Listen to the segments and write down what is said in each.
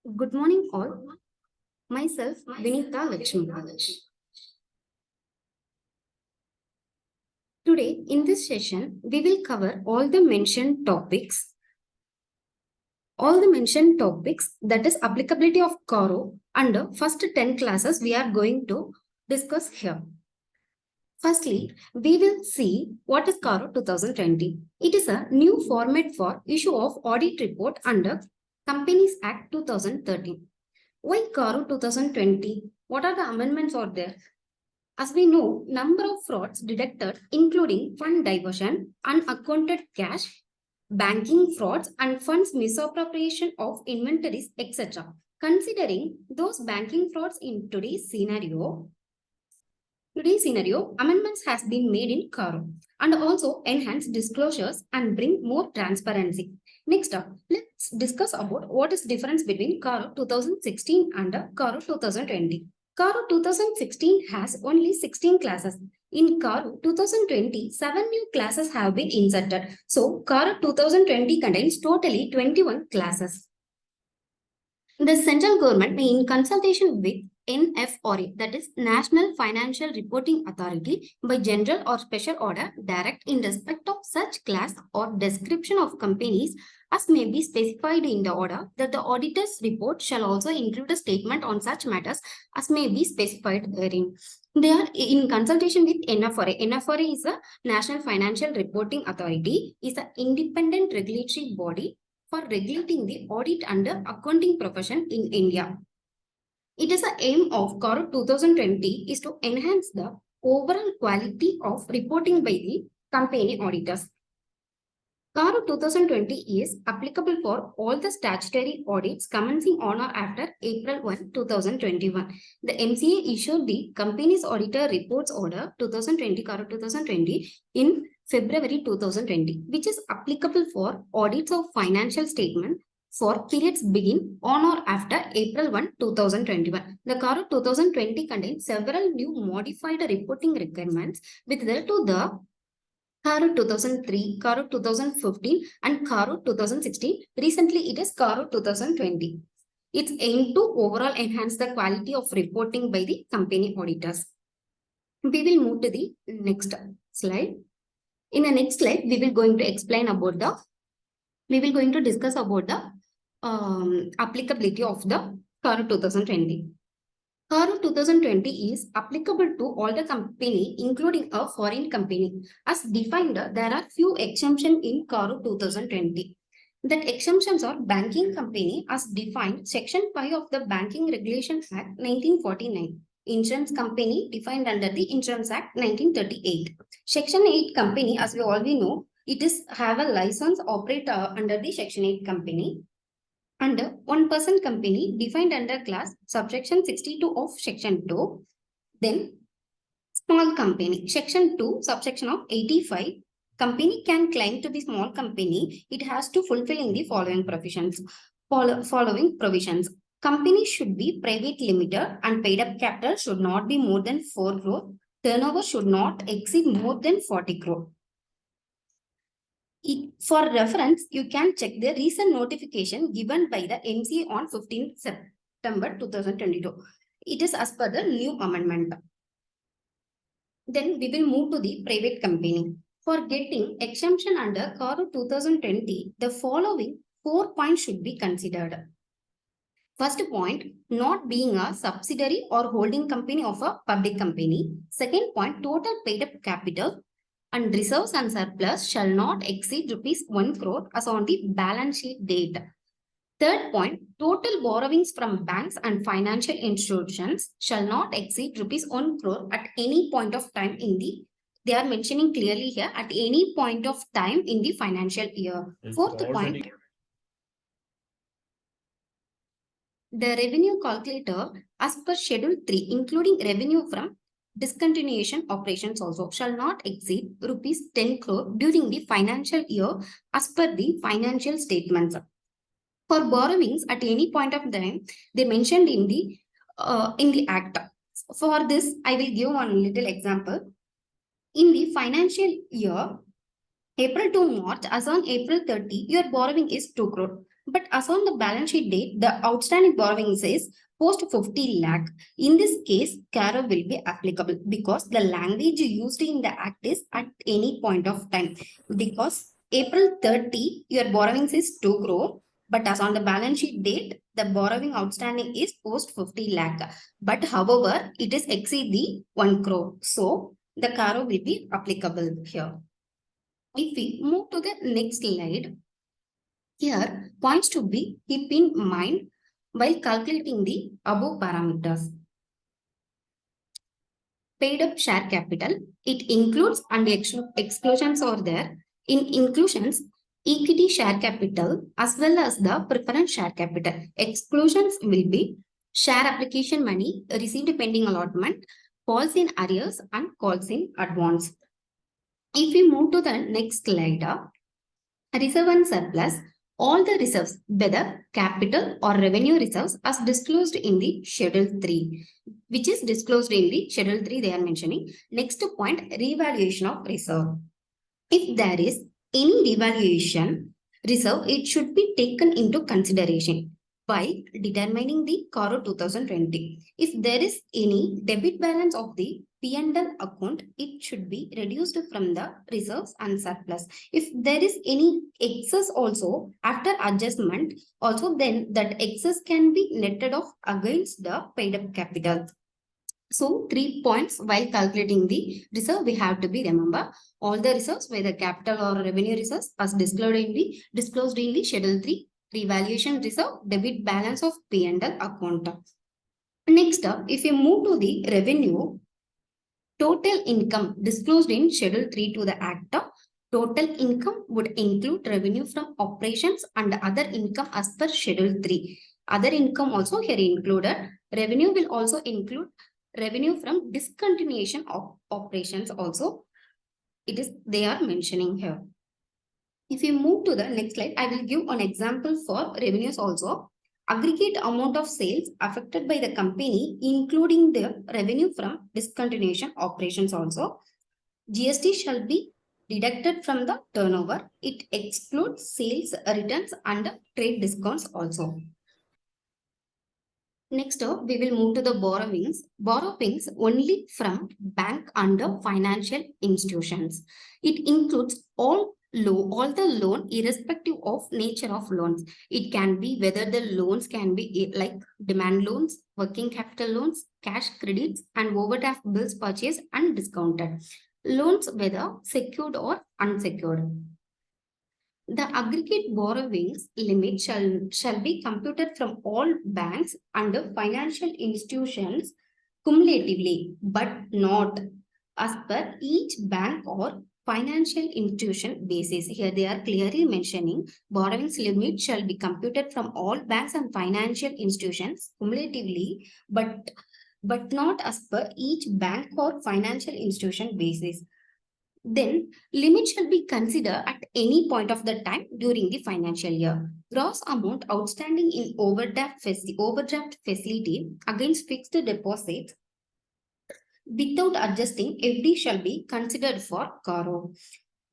Good morning, all. Myself, Vinita Lakshmi. Today, in this session, we will cover all the mentioned topics. That is applicability of CARO under first 10 classes we are going to discuss here. Firstly, we will see what is CARO 2020. It is a new format for issue of audit report under Companies Act 2013. Why CARO 2020? What are the amendments are there? As we know, number of frauds detected including fund diversion, unaccounted cash, banking frauds and funds misappropriation of inventories, etc. Considering those banking frauds in today's scenario, amendments has been made in CARO and also enhance disclosures and bring more transparency. Next up, let's discuss about what is difference between CARO 2016 and CARO 2020. CARO 2016 has only 16 classes. In CARO 2020, 7 new classes have been inserted. So, CARO 2020 contains totally 21 classes. The central government may, in consultation with NFRA, that is National Financial Reporting Authority, by general or special order, direct in respect of such class or description of companies as may be specified in the order, that the auditor's report shall also include a statement on such matters as may be specified therein. They are in consultation with NFRA. NFRA is a National Financial Reporting Authority, is an independent regulatory body for regulating the audit and accounting profession in India. It is the aim of CARO 2020 is to enhance the overall quality of reporting by the company auditors. CARO 2020 is applicable for all the statutory audits commencing on or after April 1, 2021. The MCA issued the Companies Auditor Reports Order 2020 CARO 2020 in February 2020, which is applicable for audits of financial statement for periods begin on or after April 1, 2021. The CARO 2020 contains several new modified reporting requirements with regard to the CARO 2003, CARO 2015 and CARO 2016. Recently, it is CARO 2020. It's aimed to overall enhance the quality of reporting by the company auditors. We will move to the next slide. In the next slide, we will going to discuss about the applicability of the CARO 2020. CARO 2020 is applicable to all the company, including a foreign company. As defined, there are few exemptions in CARO 2020. That exemptions are banking company as defined Section 5 of the Banking Regulation Act 1949. Insurance company defined under the Insurance Act 1938. Section 8 company, as we already know, it is have a license operate under the Section 8 company. And one person company defined under class subsection 62 of Section 2. Then small company, Section 2, subsection of 85. Company can claim to be small company. It has to fulfill in the following provisions. Company should be private limited and paid up capital should not be more than 4 crore. Turnover should not exceed more than 40 crore. For reference, you can check the recent notification given by the MCA on 15 September 2022. It is as per the new amendment. Then we will move to the private company. For getting exemption under CARO 2020, the following 4 points should be considered. First point, not being a subsidiary or holding company of a public company. Second point, total paid up capital and reserves and surplus shall not exceed rupees 1 crore as on the balance sheet date. Third point, total borrowings from banks and financial institutions shall not exceed rupees 1 crore at any point of time in the, they are mentioning clearly here, at any point of time in the financial year. Fourth point, the revenue calculator as per Schedule 3, including revenue from discontinuation operations also, shall not exceed rupees 10 crore during the financial year as per the financial statements. For borrowings at any point of time, they mentioned in the act. For this, I will give one little example. In the financial year, April to March, as on April 30, your borrowing is 2 crore. But as on the balance sheet date, the outstanding borrowings is post 50 lakh. In this case, CARO will be applicable because the language used in the act is at any point of time. Because April 30, your borrowings is 2 crore. But as on the balance sheet date, the borrowing outstanding is post 50 lakh. But however, it is exceed the 1 crore. So the CARO will be applicable here. If we move to the next slide, here, points to be keep in mind while calculating the above parameters. Paid up share capital, it includes and exclusions are there. In inclusions, equity share capital as well as the preference share capital. Exclusions will be share application money received pending allotment, calls in arrears and calls in advance. If we move to the next slide, reserve and surplus, all the reserves, whether capital or revenue reserves, as disclosed in the Schedule 3, which is disclosed in the Schedule 3 they are mentioning. Next point, revaluation of reserve. If there is any revaluation reserve, it should be taken into consideration by determining the CARO 2020. If there is any debit balance of the P&L account, it should be reduced from the reserves and surplus. If there is any excess also after adjustment, also then that excess can be netted off against the paid up capital. So 3 points while calculating the reserve we have to be remember all the reserves whether capital or revenue reserves as disclosed in the Schedule 3 revaluation reserve debit balance of P&L account. Next up, if you move to the revenue, total income disclosed in Schedule 3 to the Act, total income would include revenue from operations and other income as per Schedule 3. Other income also here included. Revenue will also include revenue from discontinuation of operations also. They are mentioning here. If you move to the next slide, I will give an example for revenues also. Aggregate amount of sales affected by the company, including the revenue from discontinuation operations also. GST shall be deducted from the turnover. It excludes sales returns and trade discounts also. Next up, we will move to the borrowings. Borrowings only from bank and financial institutions. It includes all the loan irrespective of nature of loans. It can be whether the loans can be like demand loans, working capital loans, cash credits and overdraft bills purchased and discounted. Loans whether secured or unsecured. The aggregate borrowings limit shall be computed from all banks and financial institutions cumulatively, but not as per each bank or financial institution basis. Here they are clearly mentioning borrowings limit shall be computed from all banks and financial institutions cumulatively, but not as per each bank or financial institution basis. Then limit shall be considered at any point of the time during the financial year. Gross amount outstanding in overdraft facility against fixed deposits without adjusting FD shall be considered for CARO.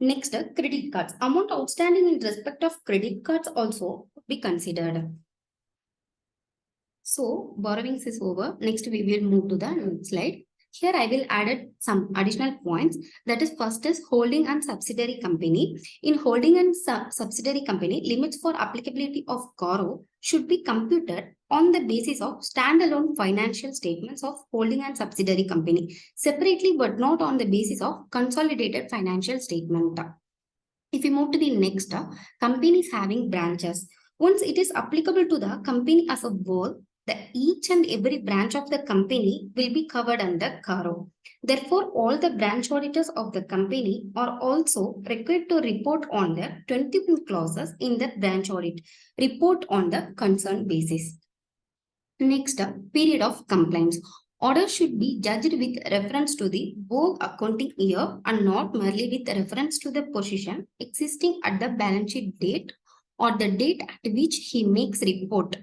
Next, credit cards. Amount outstanding in respect of credit cards also be considered. So borrowings is over. Next, we will move to the next slide. Here I will add some additional points. That is, first is holding and subsidiary company. In holding and subsidiary company, limits for applicability of CARO should be computed on the basis of standalone financial statements of holding and subsidiary company separately, but not on the basis of consolidated financial statement. If we move to the next, companies having branches. Once it is applicable to the company as a whole, each and every branch of the company will be covered under CARO. Therefore, all the branch auditors of the company are also required to report on the 21 clauses in the branch audit. Report on the concern basis. Next, period of compliance. Order should be judged with reference to the whole accounting year and not merely with reference to the position existing at the balance sheet date or the date at which he makes report.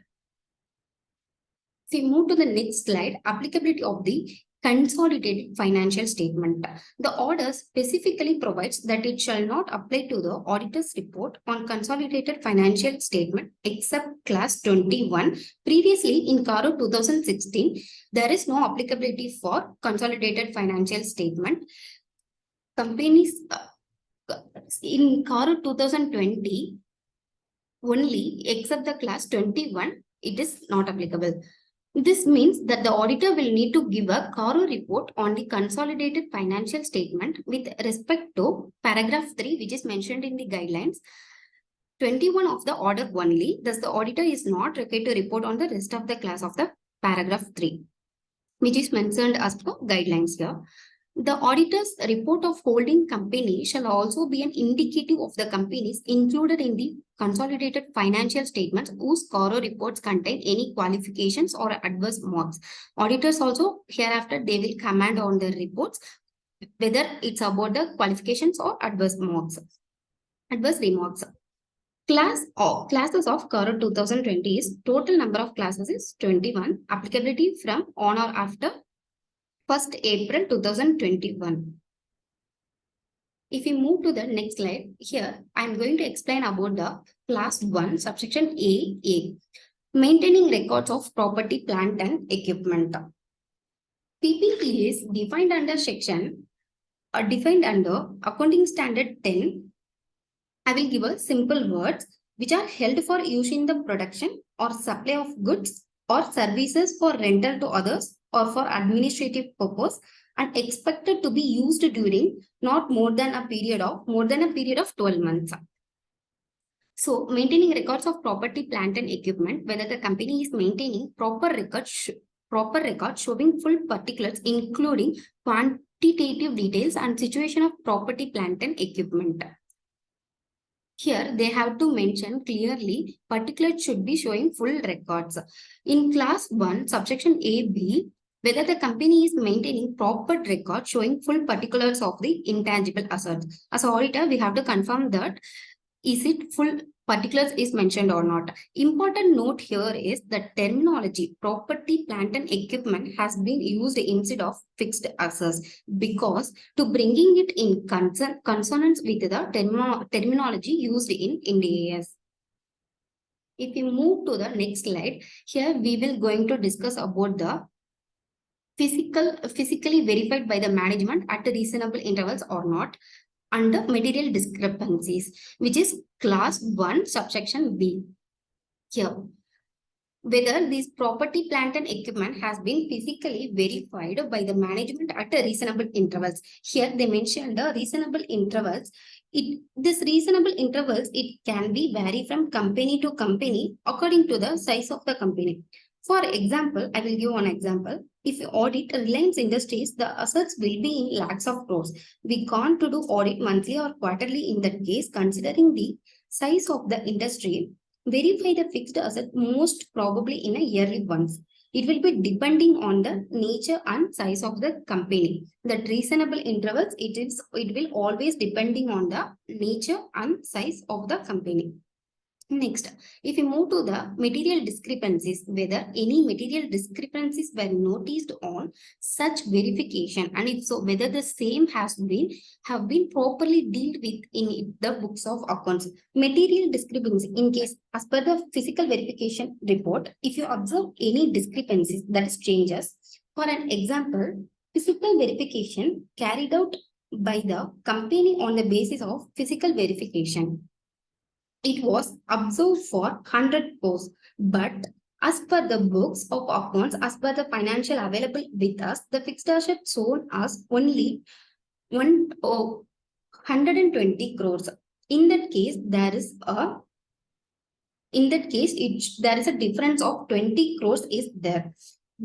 If we move to the next slide, applicability of the Consolidated financial statement. The order specifically provides that it shall not apply to the auditor's report on consolidated financial statement except class 21. Previously in CARO 2016, there is no applicability for consolidated financial statement. Companies in CARO 2020 only except the class 21, it is not applicable. This means that the auditor will need to give a CARO report on the consolidated financial statement with respect to paragraph 3, which is mentioned in the guidelines 21 of the order only. Thus, the auditor is not required to report on the rest of the class of the paragraph 3, which is mentioned as per guidelines here. The auditor's report of holding company shall also be an indicative of the companies included in the consolidated financial statements whose CARO reports contain any qualifications or adverse marks. Auditors also hereafter they will comment on their reports whether it's about the qualifications or adverse marks, adverse remarks. Classes of CARO 2020 is total number of classes is 21. Applicability from on or after 1st April 2021. If we move to the next slide, here I am going to explain about the class 1 subsection A. Maintaining records of property, plant and equipment. PPE is defined under defined under Accounting Standard 10. I will give a simple words which are held for use in the production or supply of goods or services for rental to others or for administrative purpose and expected to be used during not more than a period of 12 months. So maintaining records of property, plant and equipment, whether the company is maintaining proper records showing full particulars including quantitative details and situation of property, plant and equipment. Here, they have to mention clearly particulars should be showing full records. In class 1, subsection AB, whether the company is maintaining proper record showing full particulars of the intangible assets. As auditor, we have to confirm that is it full particulars is mentioned or not. Important note here is that terminology property, plant and equipment has been used instead of fixed assets because to bringing it in consonance with the terminology used in Ind AS. If we move to the next slide, here we will going to discuss about the physically verified by the management at reasonable intervals or not under material discrepancies, which is class 1 subsection B. Here, whether this property, plant and equipment has been physically verified by the management at reasonable intervals. Here they mentioned the reasonable intervals. This reasonable intervals, it can be vary from company to company according to the size of the company. For example, I will give one example. If you audit Reliance Industries, the assets will be in lakhs of crores. We can't to do audit monthly or quarterly in that case, considering the size of the industry, verify the fixed asset most probably in a yearly once. It will be depending on the nature and size of the company. That reasonable intervals, it will always depending on the nature and size of the company. Next, if we move to the material discrepancies, whether any material discrepancies were noticed on such verification, and if so, whether the same have been properly dealt with in the books of accounts. Material discrepancy, in case as per the physical verification report, if you observe any discrepancies, that is changes. For an example, physical verification carried out by the company on the basis of physical verification. It was observed for 100 posts, but as per the books of accounts, as per the financial available with us, the fixed asset sold us only 120 crores. In that case, there is a difference of 20 crores is there.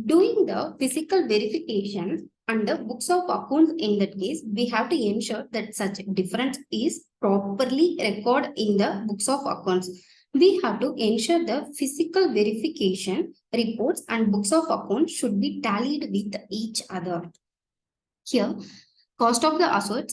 Doing the physical verification under books of accounts, in that case, we have to ensure that such difference is properly recorded in the books of accounts. We have to ensure the physical verification reports and books of accounts should be tallied with each other. Here, cost of the asset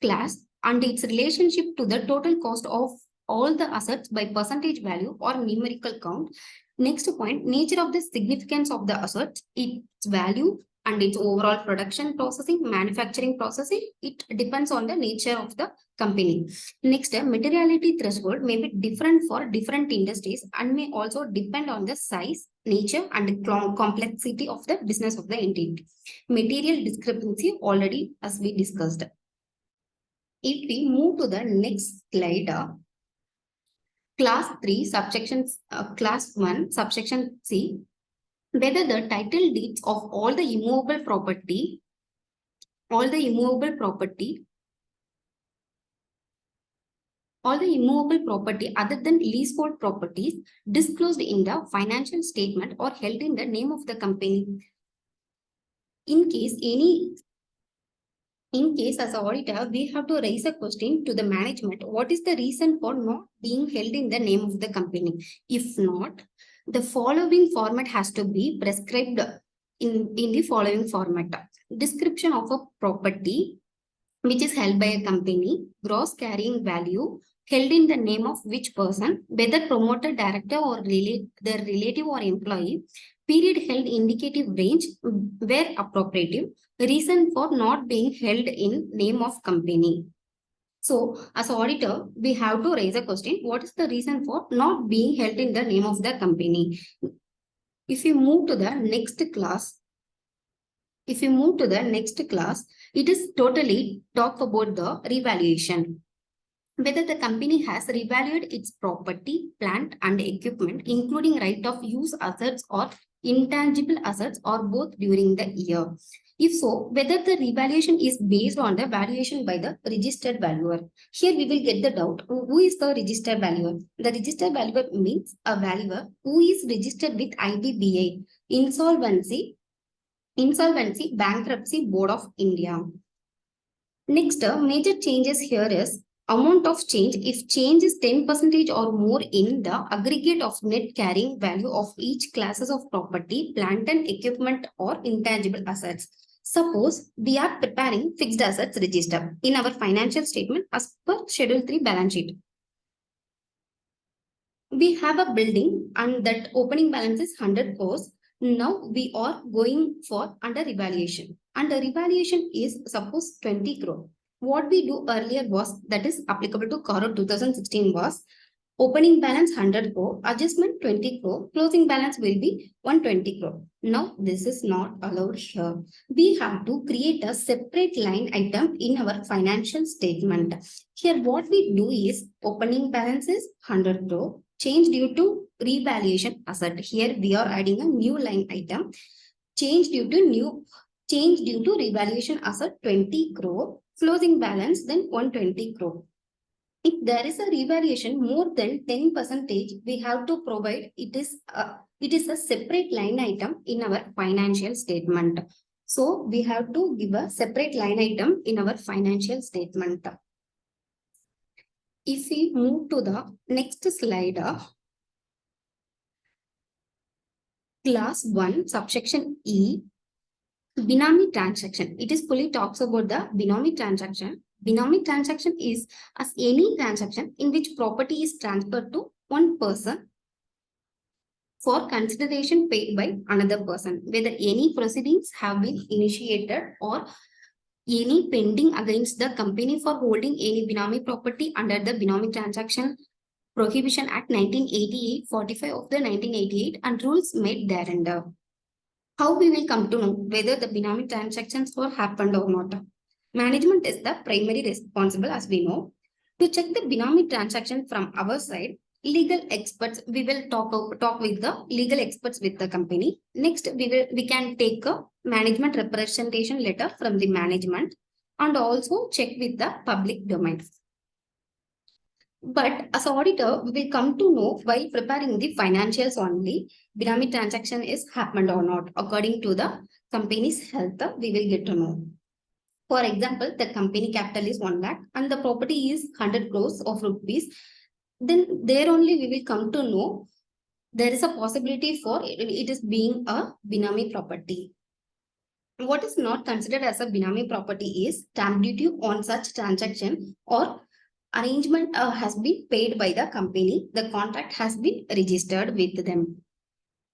class and its relationship to the total cost of all the assets by percentage value or numerical count. Next point, nature of the significance of the assets, its value, and its overall production processing, manufacturing processing, it depends on the nature of the company. Next, materiality threshold may be different for different industries and may also depend on the size, nature, and complexity of the business of the entity. Material discrepancy already as we discussed. If we move to the next slide, class 3 subsections, class 1 subsection C, whether the title deeds of all the immovable property all the immovable property other than leasehold properties disclosed in the financial statement or held in the name of the company. In case as auditor, we have to raise a question to the management. What is the reason for not being held in the name of the company? If not, the following format has to be prescribed in the following format. Description of a property which is held by a company, gross carrying value, held in the name of which person, whether promoter, director, or their relative or employee, period held indicative range where appropriate, reason for not being held in name of company. So, as auditor, we have to raise a question. What is the reason for not being held in the name of the company? If you move to the next class, it is totally talk about the revaluation. Whether the company has revalued its property, plant, and equipment, including right of use assets or intangible assets, or both during the year. If so, whether the revaluation is based on the valuation by the registered valuer. Here we will get the doubt. Who is the registered valuer? The registered valuer means a valuer who is registered with IBBA, Insolvency Bankruptcy Board of India. Next, major changes here is amount of change. If change is 10% or more in the aggregate of net carrying value of each classes of property, plant and equipment, or intangible assets. Suppose we are preparing fixed assets register in our financial statement as per Schedule 3 balance sheet. We have a building and that opening balance is 100 crores. Now we are going for under revaluation. Under revaluation is suppose 20 crore. What we do earlier was, that is applicable to CARO 2016, was opening balance 100 crore, adjustment 20 crore, closing balance will be 120 crore. Now this is not allowed here. We have to create a separate line item in our financial statement. Here what we do is opening balance is 100 crore, change due to revaluation asset. Here we are adding a new line item. Change due to revaluation asset 20 crore, closing balance then 120 crore. If there is a revaluation more than 10%, we have to provide it is a separate line item in our financial statement. So we have to give a separate line item in our financial statement. If we move to the next slide, class 1 subsection E, Binomy transaction. It is fully talks about the binomy transaction. Binomy transaction is as any transaction in which property is transferred to one person for consideration paid by another person, whether any proceedings have been initiated or any pending against the company for holding any binomy property under the Binomy Transaction Prohibition Act 1988, 45 of the 1988 and rules made thereunder. How we will come to know whether the binomy transactions were happened or not? Management is the primary responsible, as we know. To check the binomy transaction from our side, legal experts, we will talk with the legal experts with the company. Next, we can take a management representation letter from the management and also check with the public domain. But as auditor, we will come to know while preparing the financials only, binomy transaction is happened or not. According to the company's health, we will get to know. For example, the company capital is 1 lakh and the property is 100 crores of rupees. Then there only we will come to know there is a possibility for it is being a binomy property. What is not considered as a binomy property is stamp duty on such transaction or arrangement has been paid by the company. The contract has been registered with them.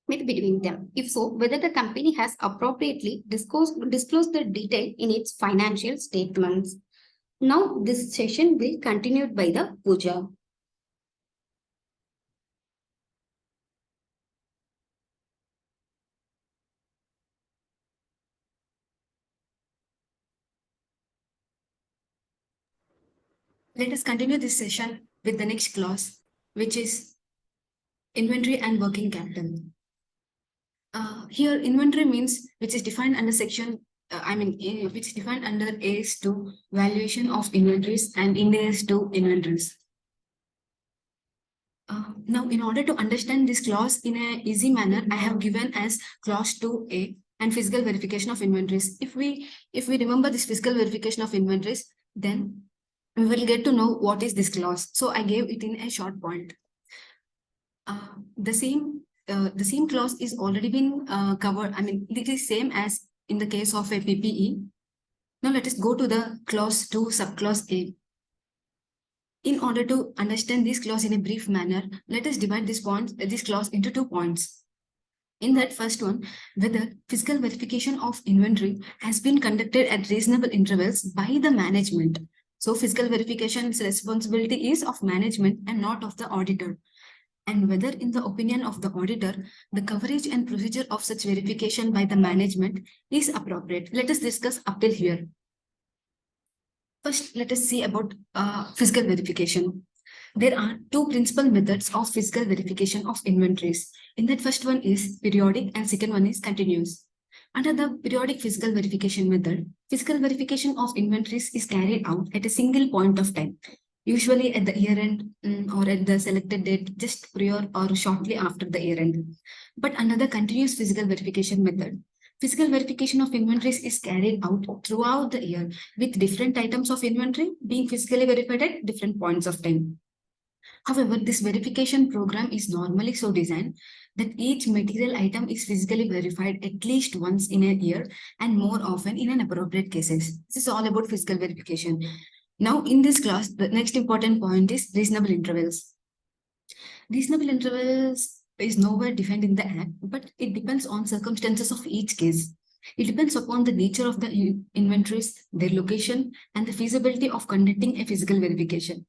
with between them? If so, whether the company has appropriately disclosed the detail in its financial statements. Now, this session will continue by the Puja. Let us continue this session with the next clause, which is inventory and working capital. Here, inventory means which is defined under section, which is defined under AS2 valuation of inventories and in AS2 inventories. Now, in order to understand this clause in an easy manner, I have given as clause 2A and physical verification of inventories. If we remember this physical verification of inventories, then we will get to know what is this clause. So I gave it in a short point. The same clause is already been covered. I mean, it is same as in the case of a PPE. Now let us go to the clause 2 subclause A. In order to understand this clause in a brief manner, let us divide this clause into 2 points. In that first one, whether physical verification of inventory has been conducted at reasonable intervals by the management. So physical verification's responsibility is of management and not of the auditor. And whether in the opinion of the auditor, the coverage and procedure of such verification by the management is appropriate. Let us discuss up till here. First, let us see about physical verification. There are 2 principal methods of physical verification of inventories. In that first one is periodic and second one is continuous. Under the periodic physical verification method, physical verification of inventories is carried out at a single point of time, usually at the year end or at the selected date just prior or shortly after the year end. But under the continuous physical verification method, physical verification of inventories is carried out throughout the year with different items of inventory being physically verified at different points of time. However, this verification program is normally so designed that each material item is physically verified at least once in a year and more often in an appropriate cases. This is all about physical verification. Now, in this class, the next important point is reasonable intervals. Reasonable intervals is nowhere defined in the Act, but it depends on circumstances of each case. It depends upon the nature of the inventories, their location, and the feasibility of conducting a physical verification.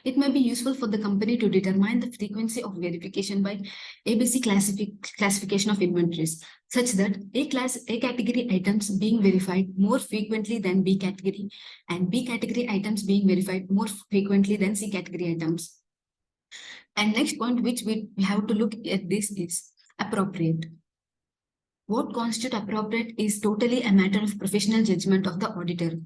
It may be useful for the company to determine the frequency of verification by ABC classification of inventories, such that A category items being verified more frequently than B category, and B category items being verified more frequently than C category items. And next point which we have to look at this is appropriate. What constitutes appropriate is totally a matter of professional judgment of the auditor.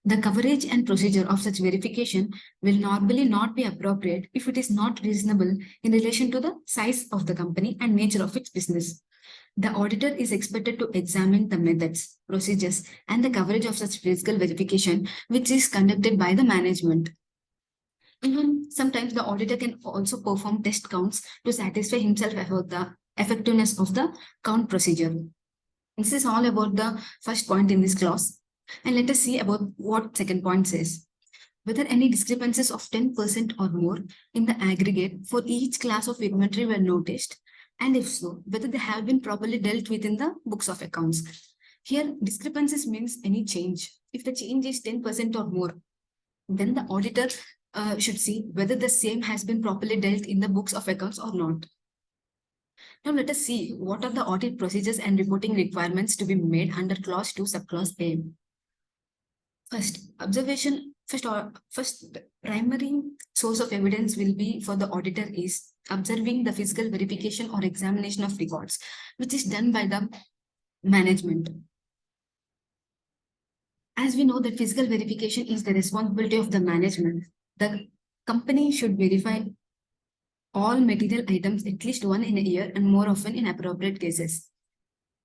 The coverage and procedure of such verification will normally not be appropriate if it is not reasonable in relation to the size of the company and nature of its business. The auditor is expected to examine the methods, procedures, and the coverage of such physical verification which is conducted by the management. Even sometimes the auditor can also perform test counts to satisfy himself about the effectiveness of the count procedure. This is all about the first point in this clause. And let us see about what second point says. Whether any discrepancies of 10% or more in the aggregate for each class of inventory were noticed, and if so, whether they have been properly dealt with in the books of accounts. Here, discrepancies means any change. If the change is 10% or more, then the auditor should see whether the same has been properly dealt in the books of accounts or not. Now let us see what are the audit procedures and reporting requirements to be made under clause 2 subclause A. First primary source of evidence will be for the auditor is observing the physical verification or examination of records, which is done by the management. As we know that physical verification is the responsibility of the management, the company should verify all material items at least one in a year and more often in appropriate cases.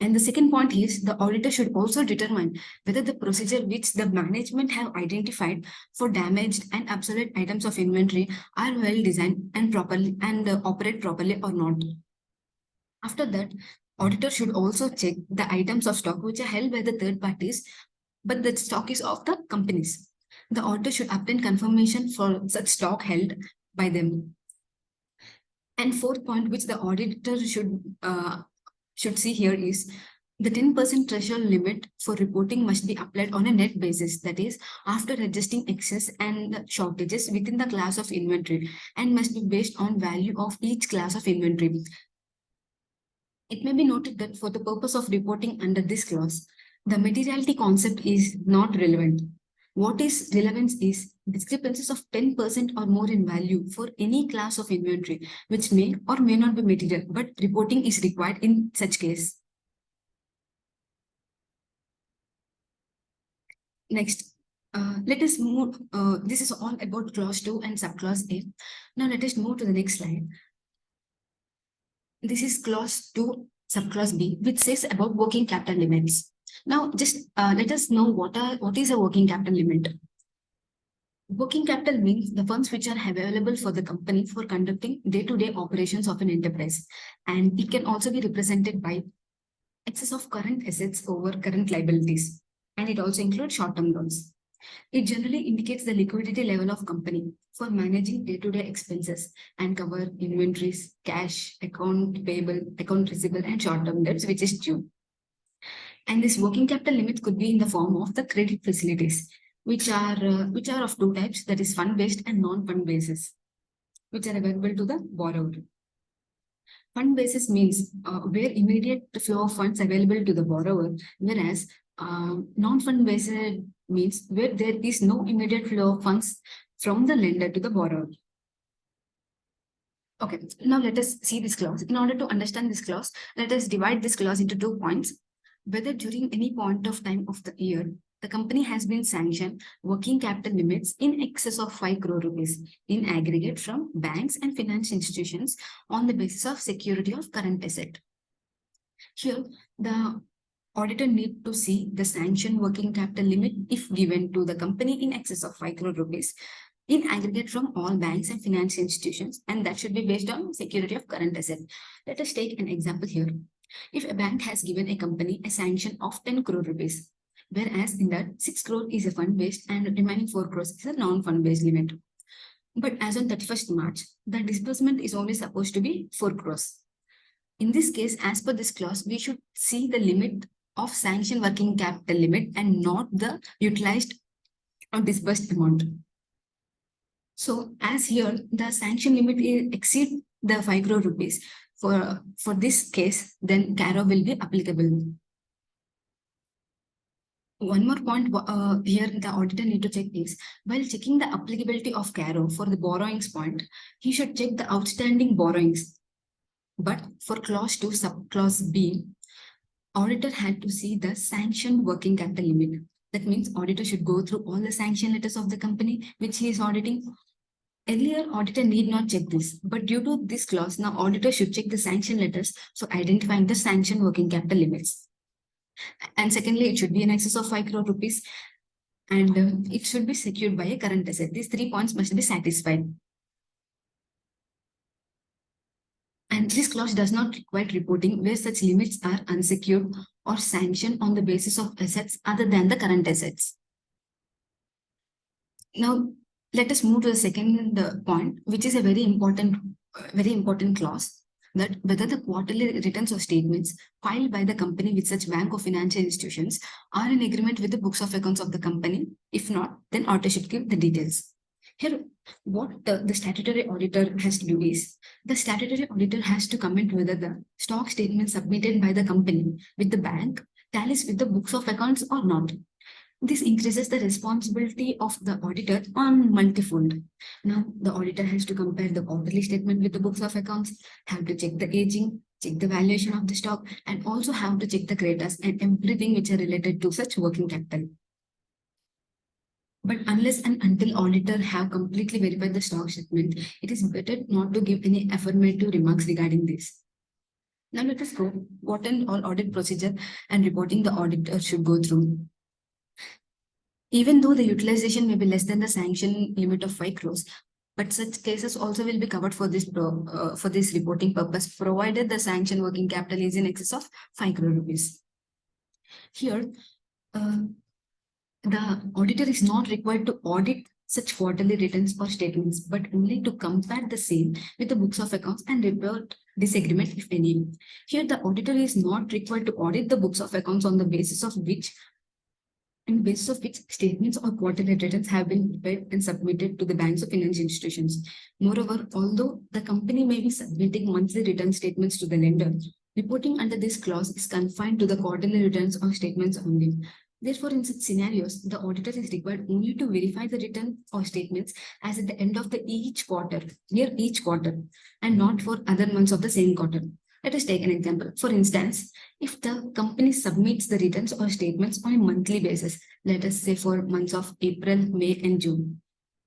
And the second point is the auditor should also determine whether the procedure which the management have identified for damaged and obsolete items of inventory are well designed and properly and operate properly or not. After that, auditor should also check the items of stock which are held by the third parties, but the stock is of the companies. The auditor should obtain confirmation for such stock held by them. And fourth point, which the auditor should see here is the 10% threshold limit for reporting must be applied on a net basis. That is, after adjusting excess and shortages within the class of inventory, and must be based on value of each class of inventory. It may be noted that for the purpose of reporting under this clause, the materiality concept is not relevant. What is relevance is discrepancies of 10% or more in value for any class of inventory, which may or may not be material, but reporting is required in such case. Next, let us move. This is all about clause 2 and subclause A. Now let us move to the next slide. This is clause 2, subclause B, which says about working capital limits. Now, just let us know what is a working capital limit. Working capital means the funds which are available for the company for conducting day-to-day operations of an enterprise. And it can also be represented by excess of current assets over current liabilities. And it also includes short-term loans. It generally indicates the liquidity level of company for managing day-to-day expenses and cover inventories, cash, account payable, account receivable, and short-term debts, which is due. And this working capital limit could be in the form of the credit facilities, which are of two types, that is fund-based and non-fund basis, which are available to the borrower. Fund basis means where immediate flow of funds available to the borrower, whereas non-fund basis means where there is no immediate flow of funds from the lender to the borrower. Okay, now let us see this clause. In order to understand this clause, let us divide this clause into 2 points. Whether during any point of time of the year, the company has been sanctioned working capital limits in excess of 5 crore rupees in aggregate from banks and financial institutions on the basis of security of current asset. Here, the auditor need to see the sanctioned working capital limit if given to the company in excess of 5 crore rupees in aggregate from all banks and financial institutions, and that should be based on security of current asset. Let us take an example here. If a bank has given a company a sanction of 10 crore rupees, whereas in that 6 crore is a fund-based and remaining 4 crores is a non-fund-based limit. But as on 31st March, the disbursement is only supposed to be 4 crores. In this case, as per this clause, we should see the limit of sanction working capital limit and not the utilized or disbursed amount. So as here, the sanction limit exceed the 5 crore rupees. For this case, then CARO will be applicable. One more point here the auditor need to check is, while checking the applicability of CARO for the borrowings point, he should check the outstanding borrowings. But for clause 2, subclause B, auditor had to see the sanctioned working capital limit. That means auditor should go through all the sanction letters of the company which he is auditing. Earlier, auditor need not check this, but due to this clause, now auditor should check the sanction letters, so identifying the sanction working capital limits. And secondly, it should be in excess of 5 crore rupees, and it should be secured by a current asset. These 3 points must be satisfied. And this clause does not require reporting where such limits are unsecured or sanctioned on the basis of assets other than the current assets. Now, let us move to the second point, which is a very important clause, that whether the quarterly returns or statements filed by the company with such bank or financial institutions are in agreement with the books of accounts of the company. If not, then auditor should give the details. Here, what the statutory auditor has to do is, the statutory auditor has to comment whether the stock statement submitted by the company with the bank tallies with the books of accounts or not. This increases the responsibility of the auditor on multifold. Now, the auditor has to compare the quarterly statement with the books of accounts, have to check the aging, check the valuation of the stock, and also have to check the creditors and everything which are related to such working capital. But unless and until auditor have completely verified the stock statement, it is better not to give any affirmative remarks regarding this. Now let us go what and all audit procedure and reporting the auditor should go through. Even though the utilization may be less than the sanction limit of 5 crores, but such cases also will be covered for this reporting purpose, provided the sanction working capital is in excess of 5 crore rupees. Here, the auditor is not required to audit such quarterly returns or statements, but only to compare the same with the books of accounts and report disagreement, if any. Here, the auditor is not required to audit the books of accounts on the basis of which statements or quarterly returns have been prepared and submitted to the banks or financial institutions. Moreover, although the company may be submitting monthly return statements to the lender, reporting under this clause is confined to the quarterly returns or statements only. Therefore, in such scenarios, the auditor is required only to verify the return or statements as at the end of the each quarter, and not for other months of the same quarter. Let us take an example. For instance, if the company submits the returns or statements on a monthly basis, let us say for months of April, May, and June.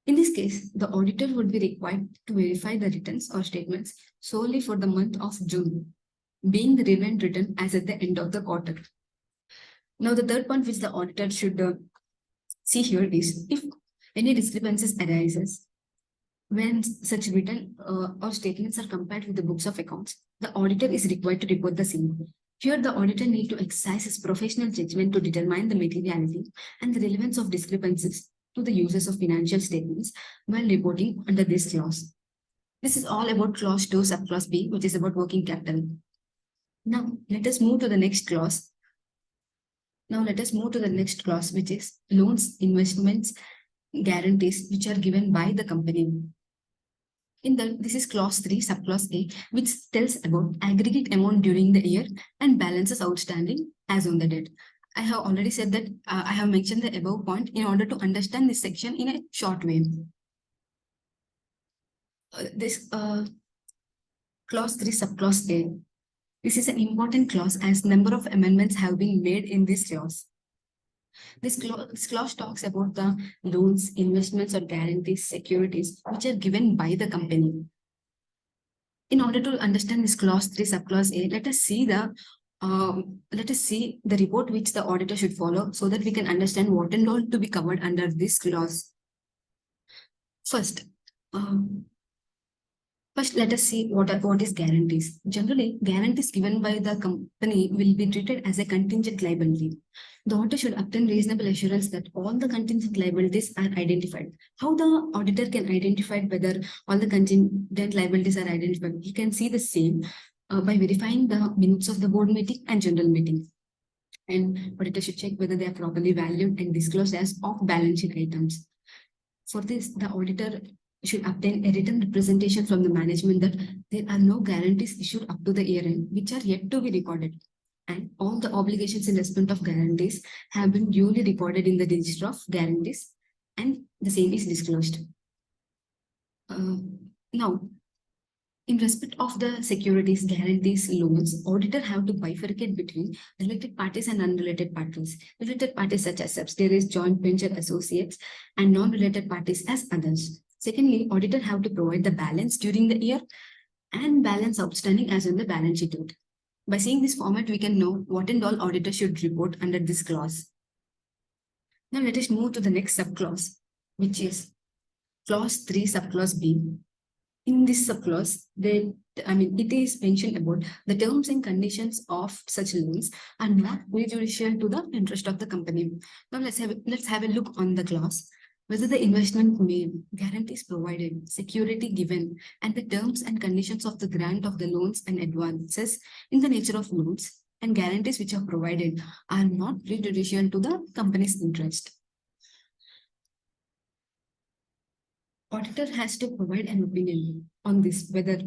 In this case, the auditor would be required to verify the returns or statements solely for the month of June, being the relevant return as at the end of the quarter. Now, the third point which the auditor should see here is if any discrepancies arises when such written or statements are compared with the books of accounts, the auditor is required to report the same. Here, the auditor need to exercise his professional judgment to determine the materiality and the relevance of discrepancies to the users of financial statements while reporting under this clause. This is all about clause 2, subclause B, which is about working capital. Now, let us move to the next clause. Which is loans, investments, guarantees which are given by the company. This is clause 3, subclause A, which tells about aggregate amount during the year and balances outstanding as on the date. I have already said that I have mentioned the above point in order to understand this section in a short way. Clause 3, subclause A. This is an important clause as number of amendments have been made in this clause. This clause talks about the loans, investments, or guarantees, securities which are given by the company. In order to understand this clause 3, subclause A, let us see the report which the auditor should follow so that we can understand what and all to be covered under this clause. First, let us see what is guarantees. Generally, guarantees given by the company will be treated as a contingent liability. The auditor should obtain reasonable assurance that all the contingent liabilities are identified. How the auditor can identify whether all the contingent liabilities are identified? He can see the same by verifying the minutes of the board meeting and general meeting. And auditor should check whether they are properly valued and disclosed as off-balance sheet items. For this, the auditor should obtain a written representation from the management that there are no guarantees issued up to the year end which are yet to be recorded, and all the obligations in respect of guarantees have been duly recorded in the register of guarantees and the same is disclosed. Now, in respect of the securities, guarantees, loans, auditor have to bifurcate between related parties and unrelated parties. Related parties such as subsidiaries, joint venture associates, and non-related parties as others. Secondly, auditor have to provide the balance during the year and balance outstanding as on the balance sheet date. By seeing this format, we can know what and all auditor should report under this clause. Now let us move to the next subclause, which is clause 3, subclause B. In this subclause, it is mentioned about the terms and conditions of such loans are not prejudicial to the interest of the company. Now let's have a look on the clause. Whether the investment made, guarantees provided, security given, and the terms and conditions of the grant of the loans and advances in the nature of loans and guarantees which are provided are not prejudicial to the company's interest. Auditor has to provide an opinion on this, whether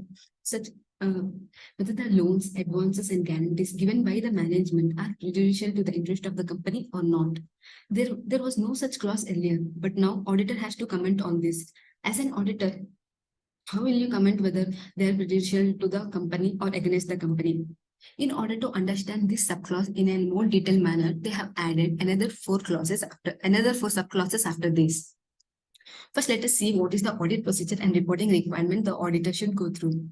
the loans, advances, and guarantees given by the management are prejudicial to the interest of the company or not. There was no such clause earlier, but now auditor has to comment on this. As an auditor, how will you comment whether they are prejudicial to the company or against the company? In order to understand this subclause in a more detailed manner, they have added another 4 subclauses after this. First, let us see what is the audit procedure and reporting requirement the auditor should go through.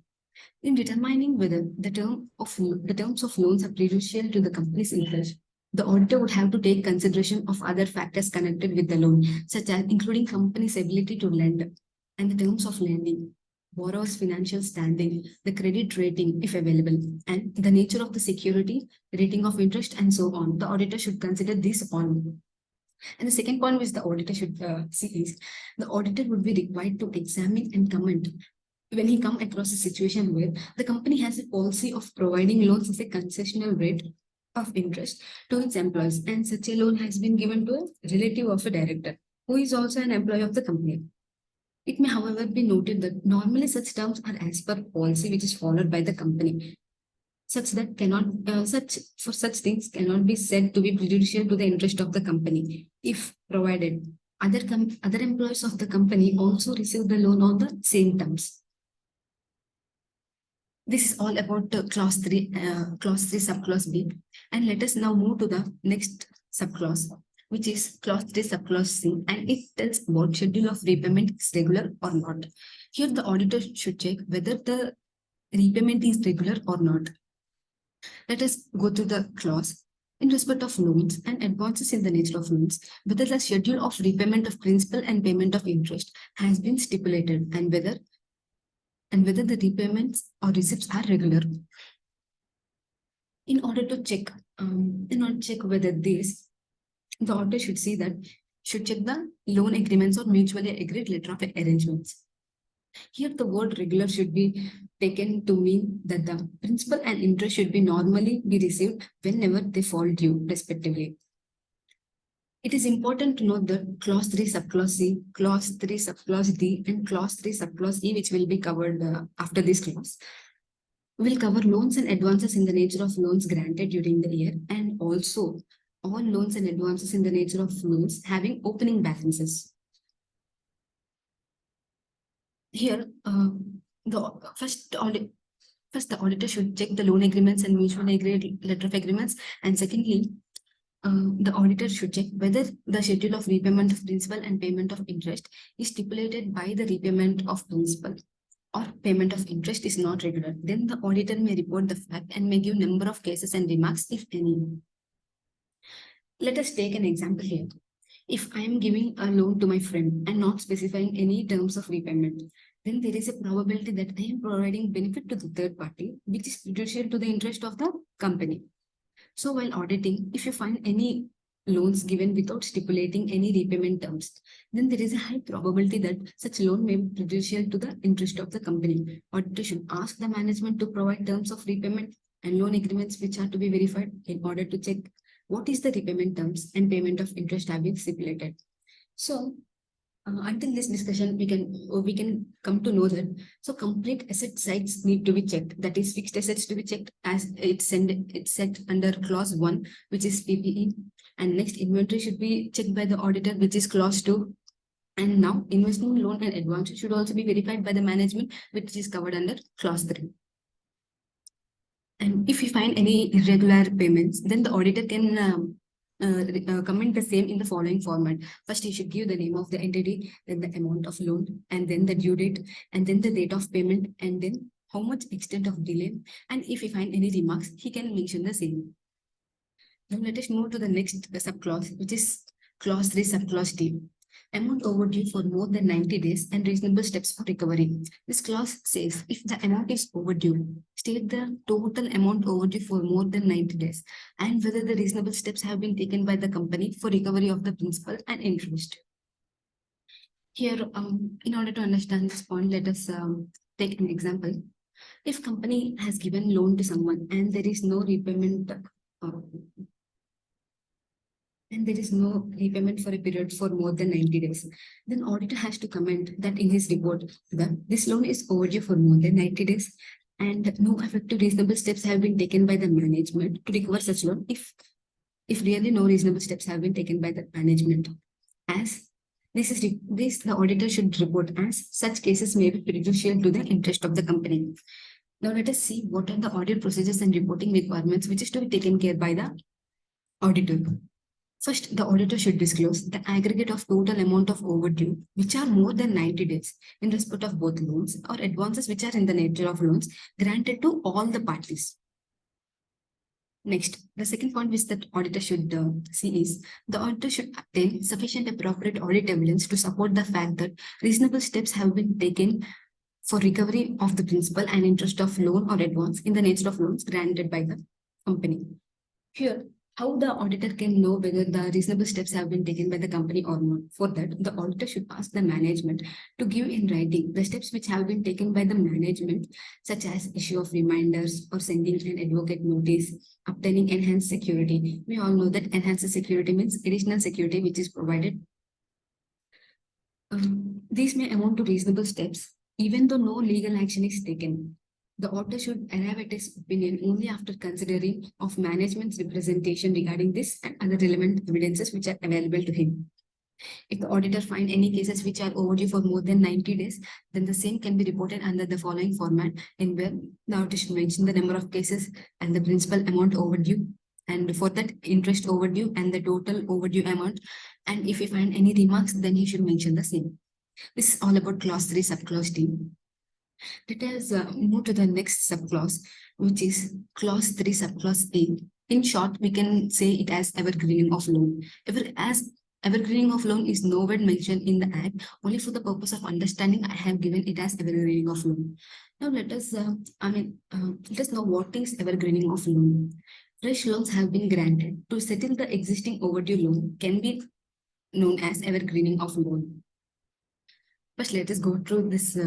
In determining whether the terms of loans are prejudicial to the company's interest, the auditor would have to take consideration of other factors connected with the loan, such as including company's ability to lend and the terms of lending, borrower's financial standing, the credit rating if available, and the nature of the security, rating of interest, and so on. The auditor should consider this all. And the second point which the auditor should see is the auditor would be required to examine and comment when he come across a situation where the company has a policy of providing loans at a concessional rate of interest to its employees, and such a loan has been given to a relative of a director who is also an employee of the company. It may, however, be noted that normally such terms are as per policy which is followed by the company, such that cannot such for such things cannot be said to be prejudicial to the interest of the company if provided other employees of the company also receive the loan on the same terms. This is all about clause 3, subclause B. And let us now move to the next subclause, which is clause 3, subclause C. And it tells about schedule of repayment is regular or not. Here, the auditor should check whether the repayment is regular or not. Let us go to the clause. In respect of loans and advances in the nature of loans, whether the schedule of repayment of principal and payment of interest has been stipulated, and whether the repayments or receipts are regular. In order to check whether this, the auditor should check the loan agreements or mutually agreed letter of arrangements. Here, the word regular should be taken to mean that the principal and interest should be normally be received whenever they fall due, respectively. It is important to note that clause 3 subclause C, clause 3 subclause D, and clause 3 subclause E, which will be covered after this clause, will cover loans and advances in the nature of loans granted during the year, and also all loans and advances in the nature of loans having opening balances. Here, the auditor should check the loan agreements and mutually agreed letter of agreements, and secondly, the auditor should check whether the schedule of repayment of principal and payment of interest is stipulated by the repayment of principal or payment of interest is not regular. Then the auditor may report the fact and may give number of cases and remarks, if any. Let us take an example here. If I am giving a loan to my friend and not specifying any terms of repayment, then there is a probability that I am providing benefit to the third party, which is prejudicial to the interest of the company. So while auditing, if you find any loans given without stipulating any repayment terms, then there is a high probability that such loan may be prejudicial to the interest of the company. Auditor should ask the management to provide terms of repayment and loan agreements which are to be verified in order to check what is the repayment terms and payment of interest have been stipulated. So until this discussion, we can come to know that complete asset sides need to be checked. That is, fixed assets to be checked as it's set under clause 1, which is PPE. And next, inventory should be checked by the auditor, which is clause 2. And now, investment loan and advance should also be verified by the management, which is covered under clause 3. And if you find any irregular payments, then the auditor can comment the same in the following format. First, he should give the name of the entity, then the amount of loan, and then the due date, and then the date of payment, and then how much extent of delay. And if he find any remarks, he can mention the same. Now let us move to the next subclause, which is clause 3 subclause D. Amount overdue for more than 90 days and reasonable steps for recovery. This clause says if the amount is overdue, state the total amount overdue for more than 90 days and whether the reasonable steps have been taken by the company for recovery of the principal and interest. Here, in order to understand this point, let us take an example. If company has given loan to someone and there is no repayment for a period for more than 90 days, then auditor has to comment that in his report that this loan is overdue for more than 90 days and no effective reasonable steps have been taken by the management to recover such loan if really no reasonable steps have been taken by the management. As this, the auditor should report as such cases may be prejudicial to the interest of the company. Now let us see what are the audit procedures and reporting requirements which is to be taken care by the auditor. First, the auditor should disclose the aggregate of total amount of overdue, which are more than 90 days in respect of both loans or advances which are in the nature of loans granted to all the parties. Next, the second point which the auditor should see is the auditor should obtain sufficient appropriate audit evidence to support the fact that reasonable steps have been taken for recovery of the principal and interest of loan or advance in the nature of loans granted by the company. Here, How the auditor can know whether the reasonable steps have been taken by the company or not? For that, the auditor should ask the management to give in writing the steps which have been taken by the management, such as issue of reminders or sending an advocate notice, obtaining enhanced security. We all know that enhanced security means additional security which is provided. These may amount to reasonable steps, even though no legal action is taken. The author should arrive at his opinion only after considering of management's representation regarding this and other relevant evidences which are available to him. If the auditor find any cases which are overdue for more than 90 days, then the same can be reported under the following format, in where the auditor should mention the number of cases and the principal amount overdue, and for that interest overdue and the total overdue amount. And if he find any remarks, then he should mention the same. This is all about clause 3 subclause D. Let us move to the next subclause, which is clause 3 subclause A. In short, we can say it as evergreening of loan. Evergreening of loan is nowhere mentioned in the act. Only for the purpose of understanding, I have given it as evergreening of loan. Now let us let us know what is evergreening of loan. Fresh loans have been granted to settle the existing overdue loan can be known as evergreening of loan. First, let us go through this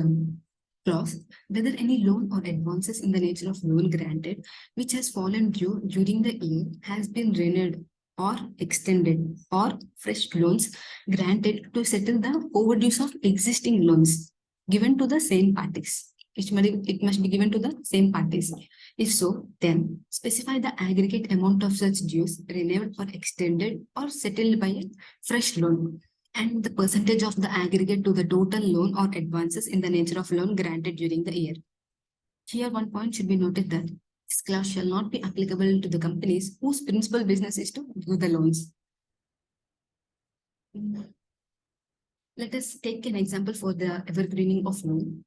clause. Whether any loan or advances in the nature of loan granted, which has fallen due during the year, has been renewed or extended, or fresh loans granted to settle the overdues of existing loans given to the same parties. It must be given to the same parties. If so, then specify the aggregate amount of such dues renewed or extended or settled by a fresh loan, and the percentage of the aggregate to the total loan or advances in the nature of loan granted during the year. Here, one point should be noted that this clause shall not be applicable to the companies whose principal business is to give the loans. Let us take an example for the evergreening of loan.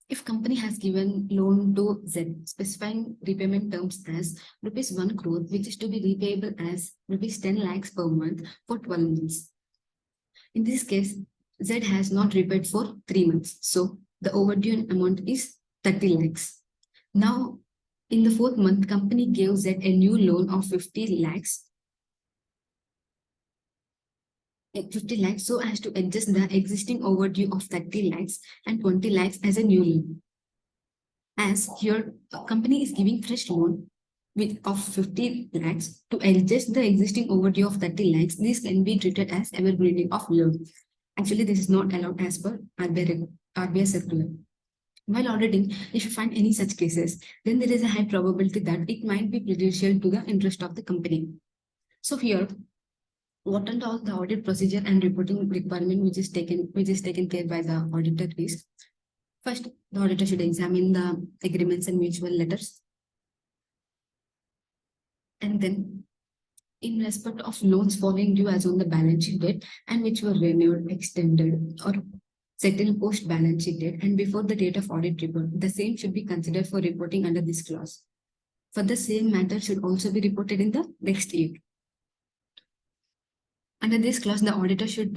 If company has given loan to Z, specifying repayment terms as rupees 1 crore, which is to be repayable as rupees 10 lakhs per month for 12 months. In this case, Z has not repaid for 3 months. So the overdue amount is 30 lakhs. Now, in the 4th month, company gave Z a new loan of 50 lakhs. 50 lakhs so as to adjust the existing overdue of 30 lakhs and 20 lakhs as a new loan. As here, a company is giving fresh loan of 50 lakhs to adjust the existing overdue of 30 lakhs. This can be treated as evergreening of loan. Actually, this is not allowed as per RBI circular. While auditing, if you find any such cases, then there is a high probability that it might be prejudicial to the interest of the company. So here, what and all the audit procedure and reporting requirement which is taken care by the auditor is: first, the auditor should examine the agreements and mutual letters, and then in respect of loans falling due as on the balance sheet date and which were renewed, extended, or settled post balance sheet date and before the date of audit report, the same should be considered for reporting under this clause. For the same matter should also be reported in the next year. Under this clause, the auditor should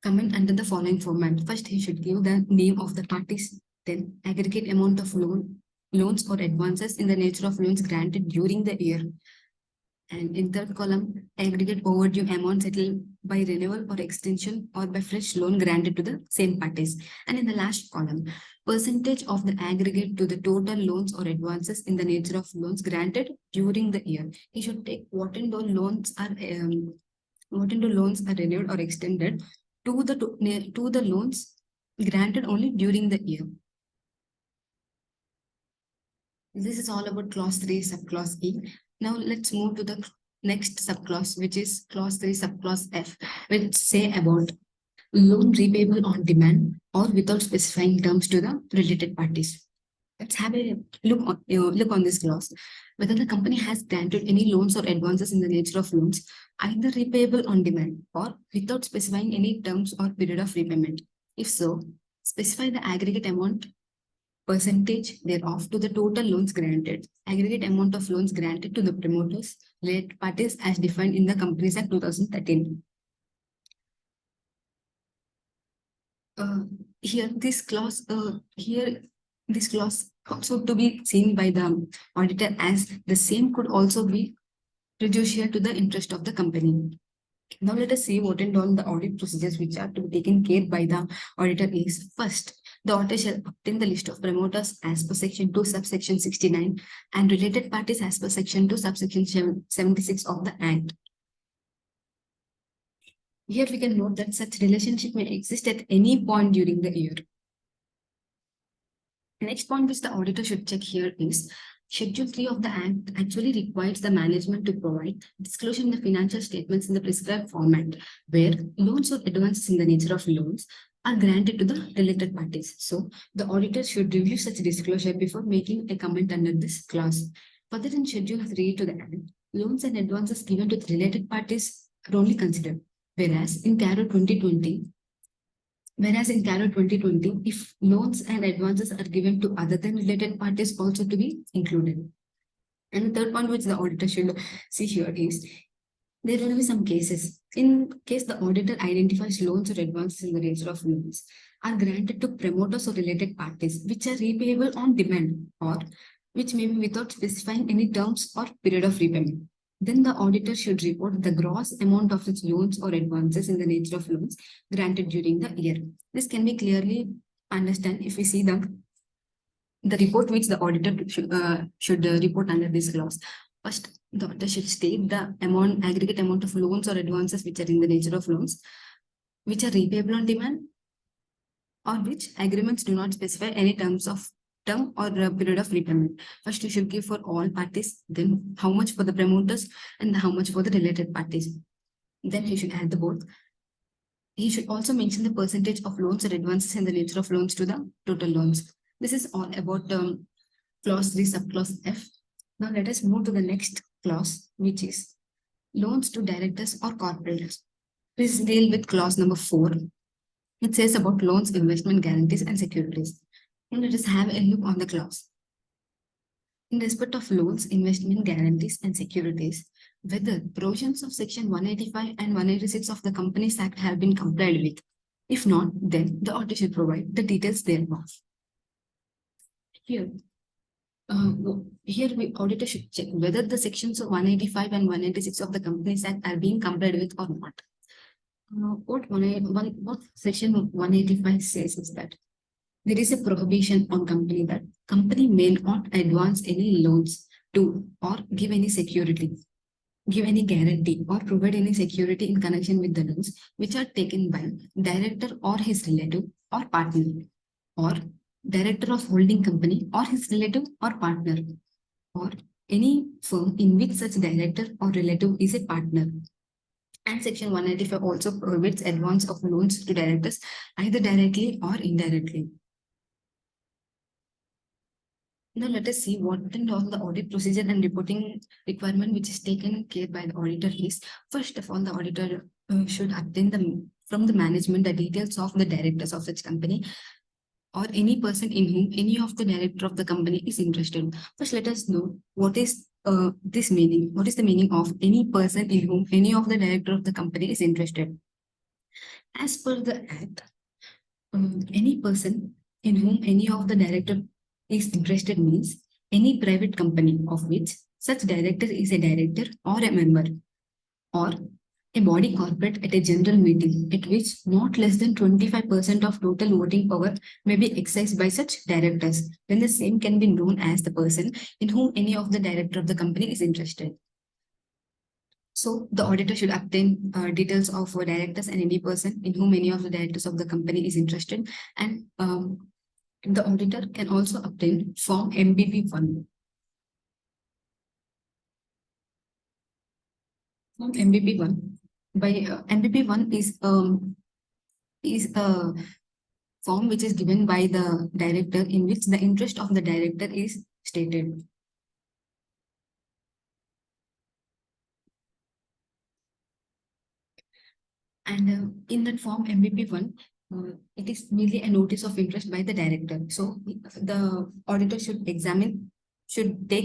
comment under the following format. First, he should give the name of the parties, then aggregate amount of loans or advances in the nature of loans granted during the year. And in third column, aggregate overdue amount settled by renewal or extension or by fresh loan granted to the same parties. And in the last column, percentage of the aggregate to the total loans or advances in the nature of loans granted during the year. He should take what and all loans are renewed or extended to the loans granted only during the year. This is all about clause 3 subclause E. Now let's move to the next subclause, which is clause 3 subclause F, which say about loan repayable on demand or without specifying terms to the related parties. Let's have a look on this clause. Whether the company has granted any loans or advances in the nature of loans, either repayable on demand or without specifying any terms or period of repayment. If so, specify the aggregate amount percentage thereof to the total loans granted. Aggregate amount of loans granted to the promoters, related parties as defined in the Companies Act 2013. Here, this clause also to be seen by the auditor as the same could also be prejudicial to the interest of the company. Now let us see what and all the audit procedures which are to be taken care by the auditor is. First, the auditor shall obtain the list of promoters as per section 2 subsection 69 and related parties as per section 2 subsection 76 of the Act. Here we can note that such relationship may exist at any point during the year. Next point which the auditor should check here is Schedule 3 of the Act actually requires the management to provide disclosure in the financial statements in the prescribed format, where loans or advances in the nature of loans are granted to the related parties. So the auditor should review such disclosure before making a comment under this clause. Further in Schedule 3 to the Act, loans and advances given to the related parties are only considered, whereas in CARO 2020, if loans and advances are given to other than related parties also to be included. And the third point which the auditor should see here is there will be some cases. In case the auditor identifies loans or advances in the nature of loans are granted to promoters or related parties which are repayable on demand or which may be without specifying any terms or period of repayment. Then the auditor should report the gross amount of its loans or advances in the nature of loans granted during the year. This can be clearly understand if we see the report which the auditor should report under this clause. First, the auditor should state the aggregate amount of loans or advances which are in the nature of loans, which are repayable on demand, or which agreements do not specify any term or period of repayment. First, you should give for all parties, then how much for the promoters and how much for the related parties. Then he should add the both. He should also mention the percentage of loans or advances in the nature of loans to the total loans. This is all about clause 3 subclause F. Now let us move to the next clause, which is loans to directors or corporates. Please deal with clause number 4. It says about loans, investment guarantees, and securities. And let us have a look on the clause. In respect of loans, investment guarantees, and securities, whether provisions of section 185 and 186 of the Companies Act have been complied with. If not, then the auditor should provide the details thereof. Here, auditor should check whether the sections of 185 and 186 of the Companies Act are being complied with or not. What section 185 says is that there is a prohibition on company that company may not advance any loans to or give any security, give any guarantee or provide any security in connection with the loans which are taken by director or his relative or partner, or director of holding company or his relative or partner, or any firm in which such director or relative is a partner. And section 185 also prohibits advance of loans to directors either directly or indirectly. Now let us see what and all the audit procedure and reporting requirement which is taken care by the auditor is. First of all, the auditor should obtain from the management the details of the directors of such company or any person in whom any of the director of the company is interested. First, let us know what is this meaning. What is the meaning of any person in whom any of the director of the company is interested? As per the Act, any person in whom any of the director is interested means any private company of which such director is a director or a member, or a body corporate at a general meeting at which not less than 25% of total voting power may be exercised by such directors, then the same can be known as the person in whom any of the director of the company is interested. So the auditor should obtain details of directors and any person in whom any of the directors of the company is interested, and the auditor can also obtain Form MBP1. Form MBP1 MBP1 is a form which is given by the director in which the interest of the director is stated. And in that form MBP1, it is merely a notice of interest by the director. So the auditor should take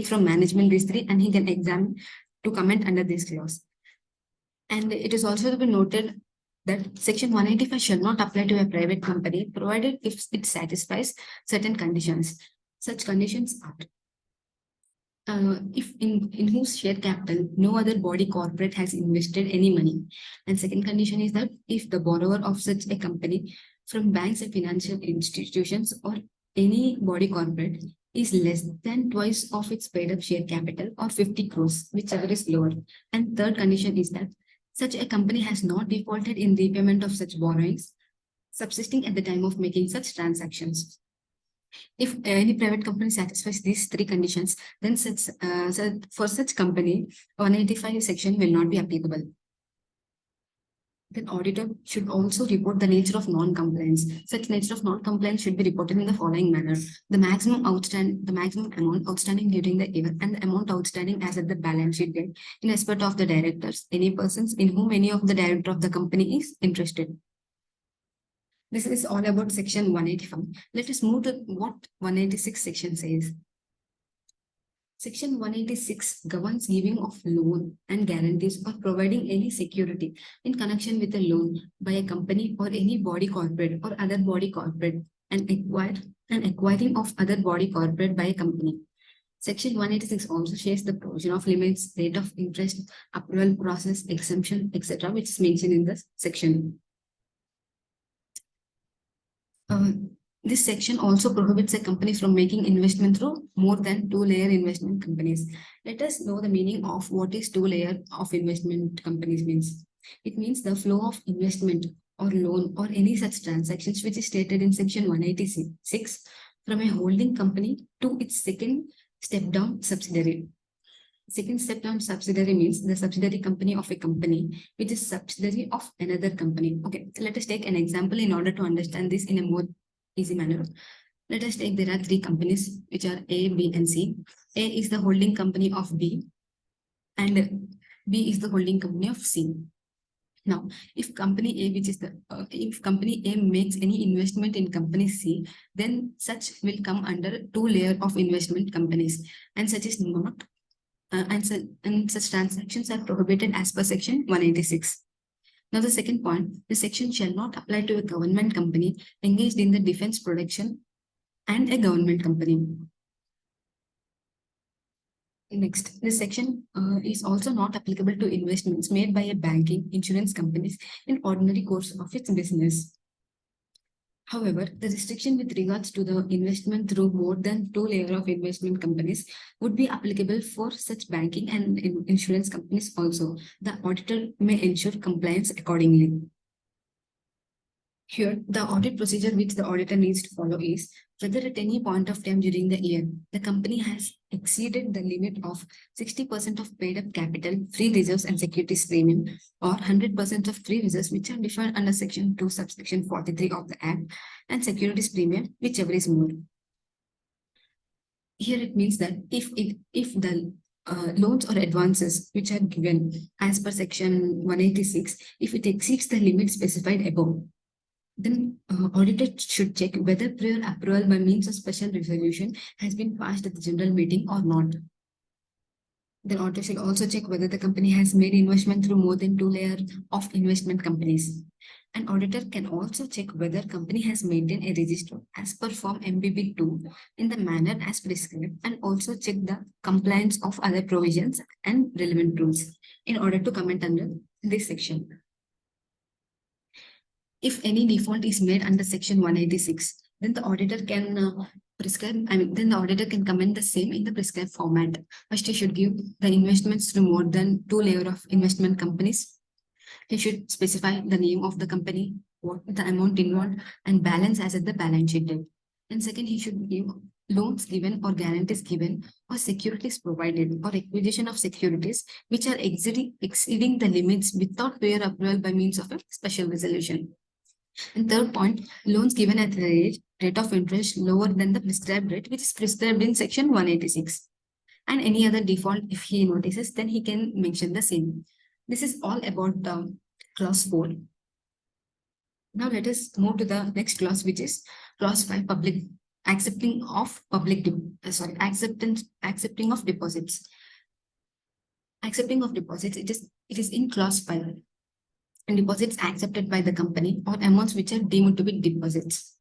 from management these three, and he can examine to comment under this clause. And it is also to be noted that section 185 shall not apply to a private company provided if it satisfies certain conditions. Such conditions are if in whose share capital no other body corporate has invested any money. And second condition is that if the borrower of such a company from banks and financial institutions or any body corporate is less than twice of its paid up share capital or 50 crores, whichever is lower. And third condition is that such a company has not defaulted in repayment of such borrowings subsisting at the time of making such transactions. If any private company satisfies these three conditions, then for such company, 185 section will not be applicable. Then auditor should also report the nature of non-compliance. Such nature of non-compliance should be reported in the following manner: the maximum amount outstanding during the year, and the amount outstanding as at the balance sheet date in respect of the directors, any persons in whom any of the director of the company is interested. This is all about section 185. Let us move to what 186 section says. Section 186 governs giving of loan and guarantees or providing any security in connection with a loan by a company or any body corporate or other body corporate and acquiring of other body corporate by a company. Section 186 also shares the provision of limits, rate of interest, approval process, exemption, etc., which is mentioned in the section. This section also prohibits a company from making investment through more than two-layer investment companies. Let us know the meaning of what is two-layer of investment companies means. It means the flow of investment or loan or any such transactions which is stated in section 186 from a holding company to its second step-down subsidiary. Second step-down subsidiary means the subsidiary company of a company which is subsidiary of another company. Okay, let us take an example in order to understand this in a more easy manner. Let us take there are three companies which are A, B, and C. A is the holding company of B, and B is the holding company of C. Now, if company A, if company A makes any investment in company C, then such will come under two layer of investment companies, and such is not, and such transactions are prohibited as per section 186. Now, the second point, the section shall not apply to a government company engaged in the defense production and a government company. Next, this section is also not applicable to investments made by a banking, insurance companies in ordinary course of its business. However, the restriction with regards to the investment through more than two layer of investment companies would be applicable for such banking and insurance companies also. The auditor may ensure compliance accordingly. Here, the audit procedure which the auditor needs to follow is whether at any point of time during the year, the company has exceeded the limit of 60% of paid up capital, free reserves and securities premium, or 100% of free reserves which are defined under section 2 subsection 43 of the Act, and securities premium, whichever is more. Here it means that if the loans or advances which are given as per section 186, if it exceeds the limit specified above, then auditor should check whether prior approval by means of special resolution has been passed at the general meeting or not. Then auditor should also check whether the company has made investment through more than two layers of investment companies. An auditor can also check whether company has maintained a register as per form MBB2 in the manner as prescribed, and also check the compliance of other provisions and relevant rules in order to comment under this section. If any default is made under section 186, then the auditor can then the auditor can comment the same in the prescribed format. First, he should give the investments through more than two layer of investment companies. He should specify the name of the company, what the amount involved, and balance as at the balance sheet date. And second, he should give loans given or guarantees given or securities provided or acquisition of securities which are exceeding the limits without prior approval by means of a special resolution. And third point, loans given at the rate of interest lower than the prescribed rate, which is prescribed in section 186. And any other default, if he notices, then he can mention the same. This is all about clause 4. Now let us move to the next clause, which is clause 5, accepting of deposits. Accepting of deposits, it is in clause 5. And deposits accepted by the company or amounts which are deemed to be deposits.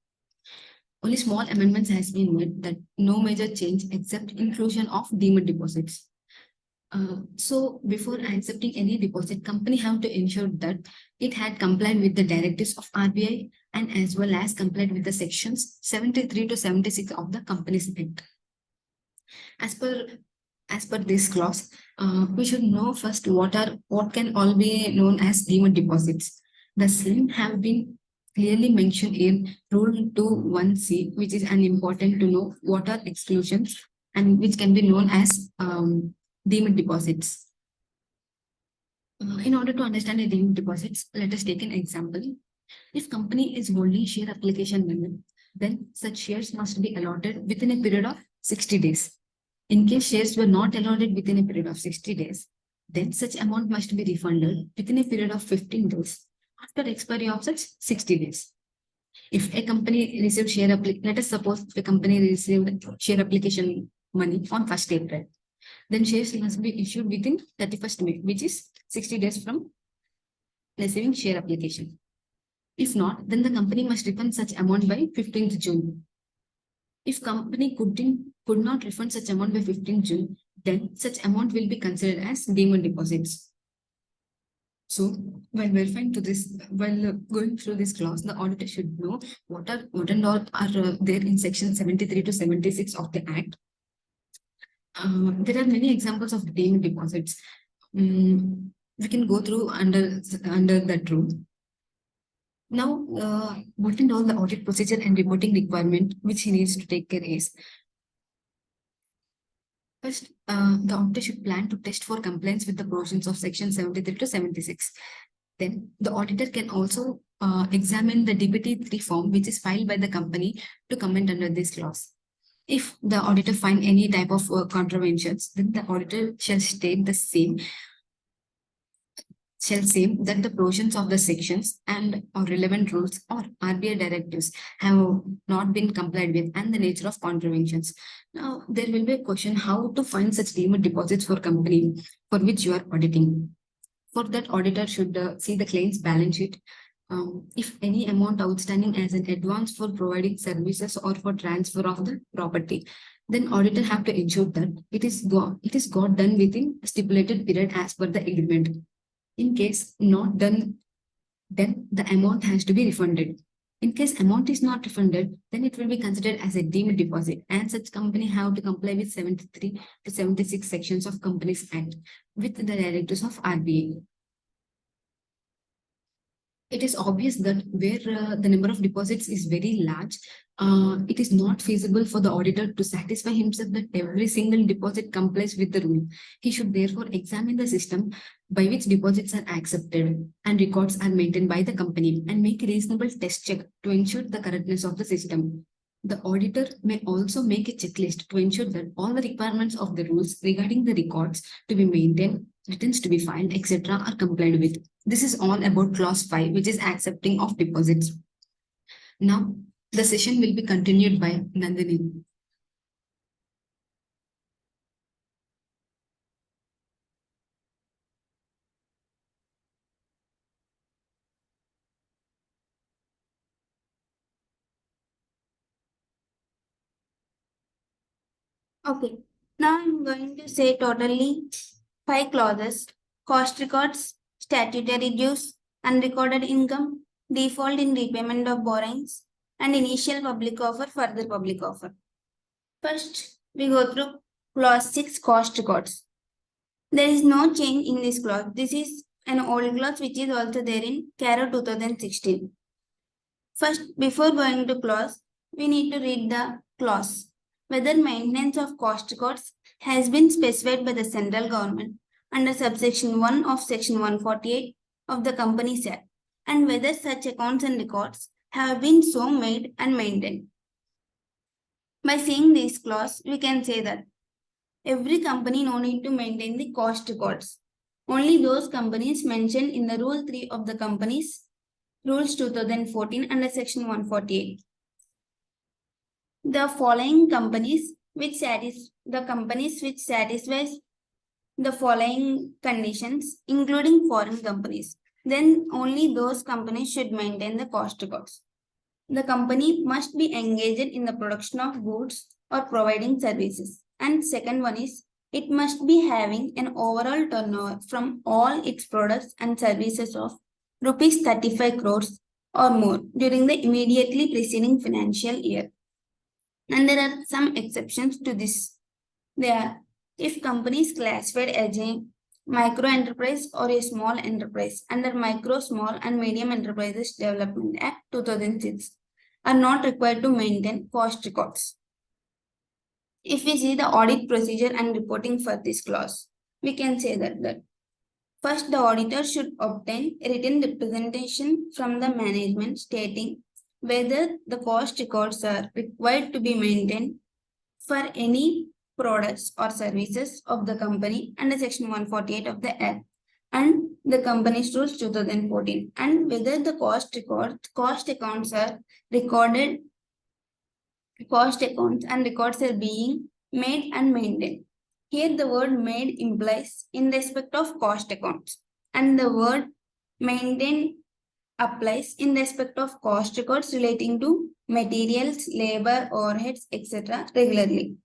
Only small amendments has been made, that no major change except inclusion of deemed deposits. So before accepting any deposit, company have to ensure that it had complied with the directives of RBI and as well as complied with the sections 73 to 76 of the Companies Act. As per this clause, we should know first what can all be known as deemed deposits. The same have been clearly mentioned in Rule 21C, which is an important to know what are exclusions and which can be known as deemed deposits. In order to understand a deemed deposits, let us take an example. If company is holding share application limit, then such shares must be allotted within a period of 60 days. In case shares were not allotted within a period of 60 days, then such amount must be refunded within a period of 15 days after expiry of such 60 days. If a company received let us suppose if a company received share application money on 1st April, then shares must be issued within 31st May, which is 60 days from receiving share application. If not, then the company must refund such amount by 15th June. If company could not refund such amount by 15th June, then such amount will be considered as deemed deposits. So while going through this clause, the auditor should know what and all are there in section 73 to 76 of the Act. There are many examples of deemed deposits. We can go through under that rule. Now, what and all the audit procedure and reporting requirement which he needs to take care is, first, the auditor should plan to test for compliance with the provisions of section 73 to 76. Then the auditor can also examine the DPT3 form which is filed by the company to comment under this clause. If the auditor find any type of contraventions, then the auditor shall state the same that the provisions of the sections and or relevant rules or RBI directives have not been complied with and the nature of contraventions. Now, there will be a question how to find such deemed deposits for company for which you are auditing. For that, auditor should see the claims balance sheet. If any amount outstanding as an advance for providing services or for transfer of the property, then auditor have to ensure that it is got done within stipulated period as per the agreement. In case not done, then the amount has to be refunded. In case amount is not refunded, then it will be considered as a deemed deposit and such company have to comply with 73 to 76 sections of Companies Act with the directives of RBI. It is obvious that where the number of deposits is very large, it is not feasible for the auditor to satisfy himself that every single deposit complies with the rule. He should therefore examine the system by which deposits are accepted and records are maintained by the company and make a reasonable test check to ensure the correctness of the system. The auditor may also make a checklist to ensure that all the requirements of the rules regarding the records to be maintained, returns to be filed, etc. are complied with. This is all about clause 5, which is accepting of deposits. Now, the session will be continued by Nandini. Okay, now I'm going to say totally 5 clauses: cost records, statutory dues, unrecorded income, default in repayment of borrowings, and initial public offer, further public offer. First, we go through clause 6, cost records. There is no change in this clause. This is an old clause which is also there in CARO 2016. First, before going to clause, we need to read the clause. Whether maintenance of cost records has been specified by the central government under subsection 1 of section 148 of the Companies Act, and whether such accounts and records have been so made and maintained. By seeing this clause, we can say that every company no need to maintain the cost records. Only those companies mentioned in the Rule 3 of the Companies Rules 2014 under section 148. The following companies which satisfies the following conditions, including foreign companies, then only those companies should maintain the cost records. The company must be engaged in the production of goods or providing services. And second one is it must be having an overall turnover from all its products and services of rupees 35 crores or more during the immediately preceding financial year. And there are some exceptions to this. They are if company is classified as a micro enterprise or a small enterprise under Micro, Small and Medium Enterprises Development Act 2006 are not required to maintain cost records. If we see the audit procedure and reporting for this clause, we can say that first the auditor should obtain a written representation from the management stating whether the cost records are required to be maintained for any products or services of the company under section 148 of the act and the company's rules 2014, and whether the cost accounts are recorded, cost accounts and records are being made and maintained. Here the word made implies in respect of cost accounts and the word maintained applies in respect of cost records relating to materials, labor, overheads, etc. regularly.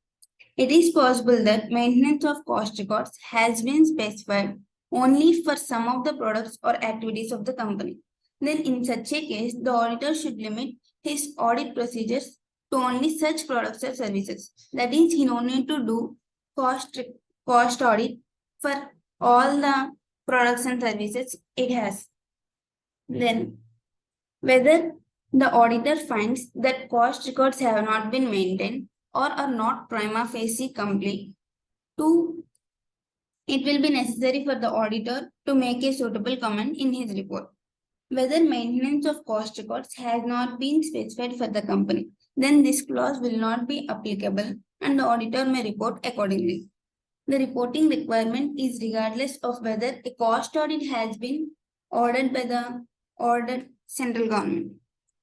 It is possible that maintenance of cost records has been specified only for some of the products or activities of the company. Then in such a case, the auditor should limit his audit procedures to only such products or services. That is, he no need to do cost audit for all the products and services it has. Then whether the auditor finds that cost records have not been maintained or are not prima facie complete, it will be necessary for the auditor to make a suitable comment in his report. Whether maintenance of cost records has not been specified for the company, then this clause will not be applicable and the auditor may report accordingly. The reporting requirement is regardless of whether a cost audit has been ordered by the ordered central government.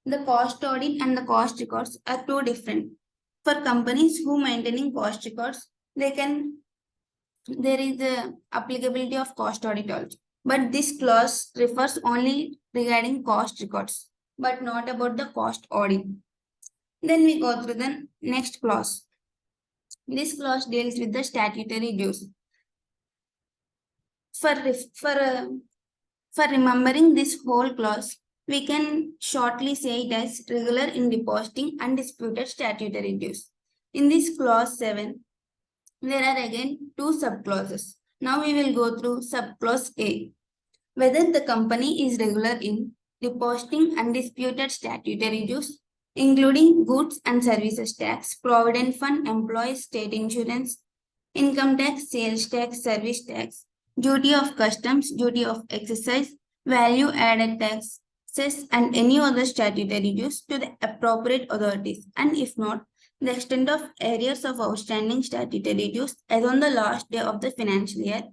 The cost audit and the cost records are two different. For companies who maintaining cost records, there is the applicability of cost audit also. But this clause refers only regarding cost records, but not about the cost audit. Then we go through the next clause. This clause deals with the statutory dues. For remembering this whole clause, we can shortly say it as regular in depositing undisputed statutory dues. In this clause 7, there are again two subclauses. Now we will go through subclause A. Whether the company is regular in depositing undisputed statutory dues, including goods and services tax, provident fund, employees, state insurance, income tax, sales tax, service tax, duty of customs, duty of excise, value added tax, cess, and any other statutory dues to the appropriate authorities, and if not, the extent of arrears of outstanding statutory dues as on the last day of the financial year,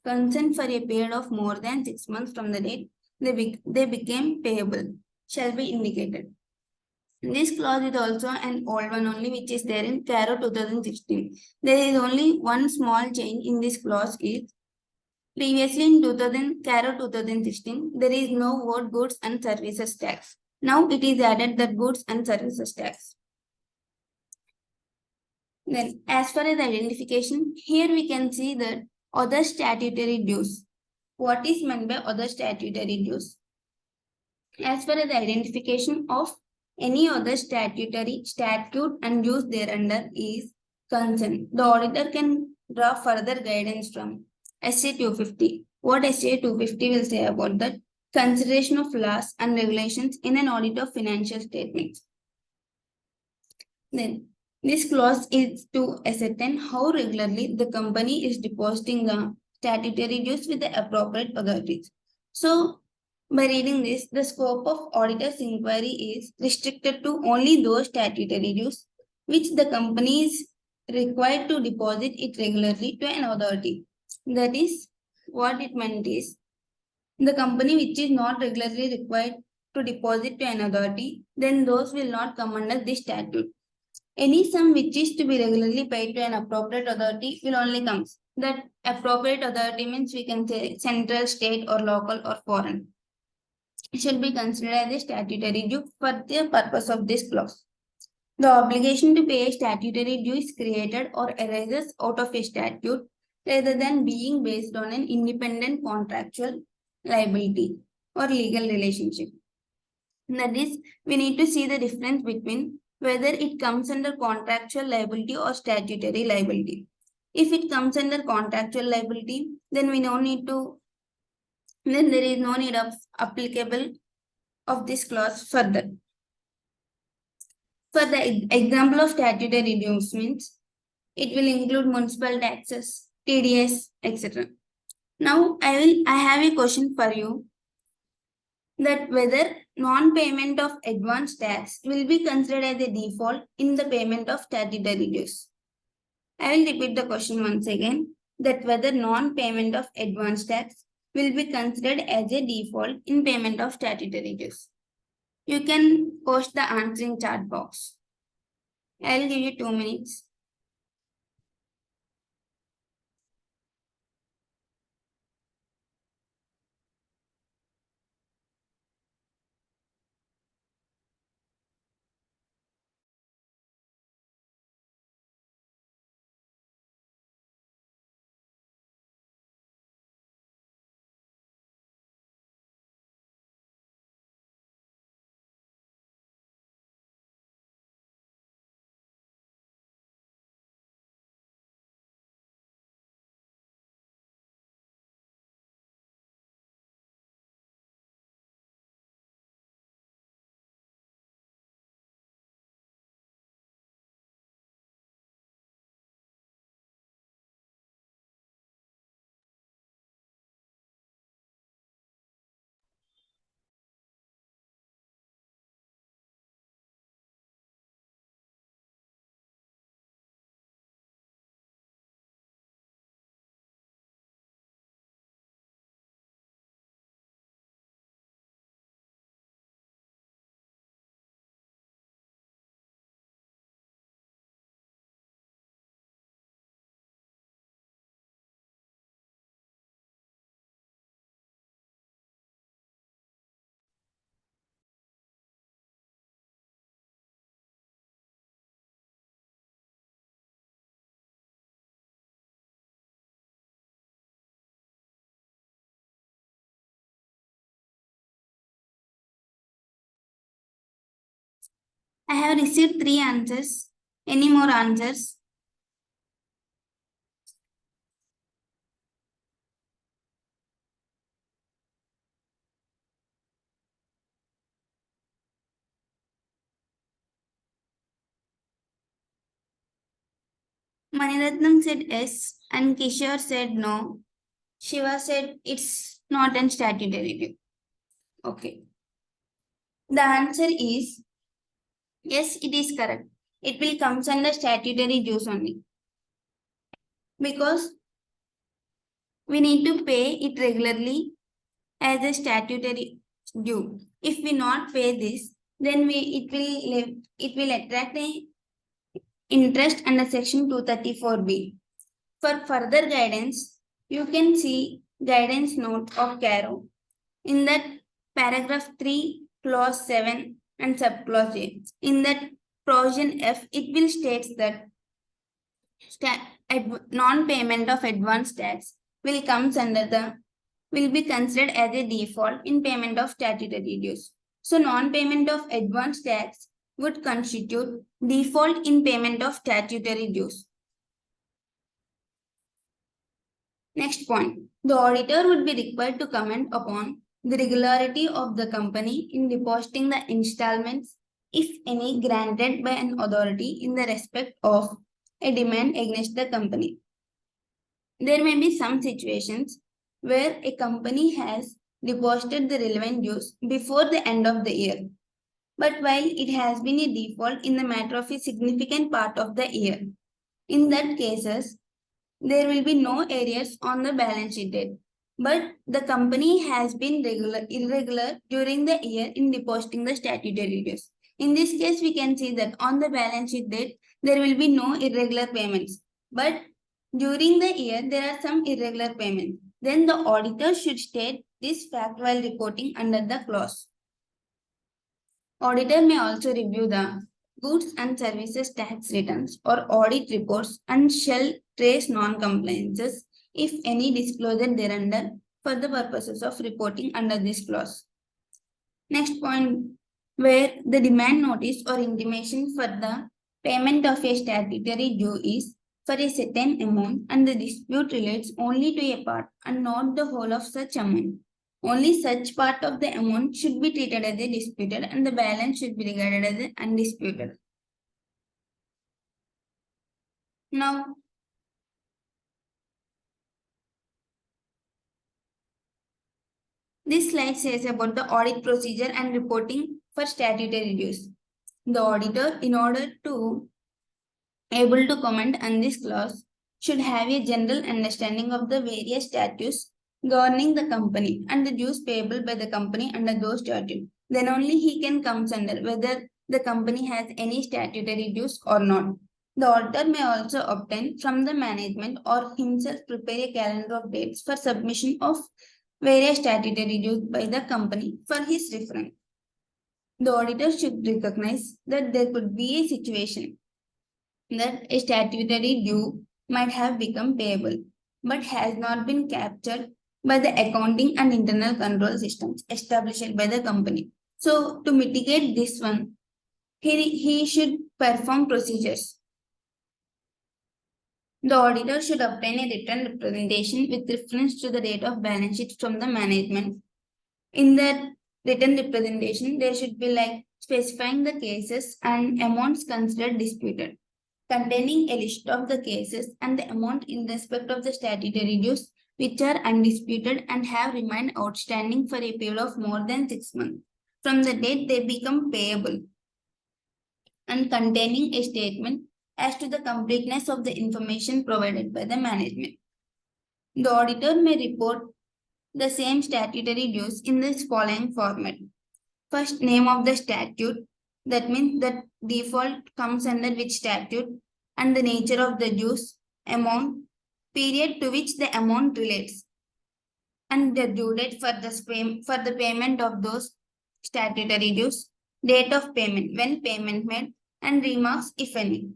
consent for a period of more than 6 months from the date they became payable, shall be indicated. This clause is also an old one only, which is there in CARO 2016. There is only one small change in this clause is previously in CARO 2016, there is no word goods and services tax. Now it is added that goods and services tax. Then as far as identification, here we can see that other statutory dues. What is meant by other statutory dues? As far as the identification of any other statute and dues thereunder is concerned, the auditor can draw further guidance from SA 250. What SA 250 will say about that? Consideration of laws and regulations in an audit of financial statements. Then this clause is to ascertain how regularly the company is depositing the statutory dues with the appropriate authorities. So by reading this, the scope of auditor's inquiry is restricted to only those statutory dues which the company is required to deposit it regularly to an authority. That is, what it meant is, the company which is not regularly required to deposit to an authority, then those will not come under this statute. Any sum which is to be regularly paid to an appropriate authority will only come. That appropriate authority means we can say central, state, or local, or foreign. should be considered as a statutory due for the purpose of this clause. The obligation to pay a statutory due is created or arises out of a statute rather than being based on an independent contractual liability or legal relationship. That is, we need to see the difference between whether it comes under contractual liability or statutory liability. If it comes under contractual liability, then there is no need of applicable of this clause further. For the example of statutory dues means, it will include municipal taxes, TDS, etc. Now I have a question for you, that whether non-payment of advance tax will be considered as a default in the payment of statutory dues. I will repeat the question once again, that whether non-payment of advance tax will be considered as a default in payment of statutory dues. You can post the answer in chat box. I will give you 2 minutes. I have received 3 answers. Any more answers? Maniratnam said yes, and Kishore said no. Shiva said it's not an statutory due. Okay. The answer is yes, it is correct. It will come under statutory dues only, because we need to pay it regularly as a statutory due. If we not pay this, then it will attract a interest under section 234B. For further guidance, you can see guidance note of CARO. In that paragraph 3, clause 7 and subclause A. In that provision F, it will state that non-payment of advance tax will be considered as a default in payment of statutory dues. So non-payment of advance tax would constitute default in payment of statutory dues. Next point, the auditor would be required to comment upon the regularity of the company in depositing the installments, if any, granted by an authority in the respect of a demand against the company. There may be some situations where a company has deposited the relevant dues before the end of the year, but while it has been a default in the matter of a significant part of the year, in that cases, there will be no arrears on the balance sheet date, but the company has been irregular during the year in depositing the statutory dues. In this case, we can see that on the balance sheet date, there will be no irregular payments, but during the year, there are some irregular payments. Then the auditor should state this fact while reporting under the clause. Auditor may also review the goods and services tax returns or audit reports and shall trace non-compliances if any disclosure thereunder for the purposes of reporting under this clause. Next point, where the demand notice or intimation for the payment of a statutory due is for a certain amount and the dispute relates only to a part and not the whole of such amount. Only such part of the amount should be treated as a disputed and the balance should be regarded as undisputed. Now, this slide says about the audit procedure and reporting for statutory dues. The auditor, in order to able to comment on this clause, should have a general understanding of the various statutes governing the company and the dues payable by the company under those statutes. Then only he can come under whether the company has any statutory dues or not. The auditor may also obtain from the management or himself prepare a calendar of dates for submission of various statutory dues by the company for his reference. The auditor should recognize that there could be a situation that a statutory due might have become payable, but has not been captured by the accounting and internal control systems established by the company. So, to mitigate this one, he should perform procedures. The auditor should obtain a written representation with reference to the date of balance sheet from the management. In that written representation, there should be like specifying the cases and amounts considered disputed, containing a list of the cases and the amount in respect of the statutory dues which are undisputed and have remained outstanding for a period of more than 6 months from the date they become payable, and containing a statement as to the completeness of the information provided by the management. The auditor may report the same statutory dues in this following format. First, name of the statute, that means that default comes under which statute, and the nature of the dues, amount, period to which the amount relates, and the due date for the payment of those statutory dues, date of payment, when payment made, and remarks if any.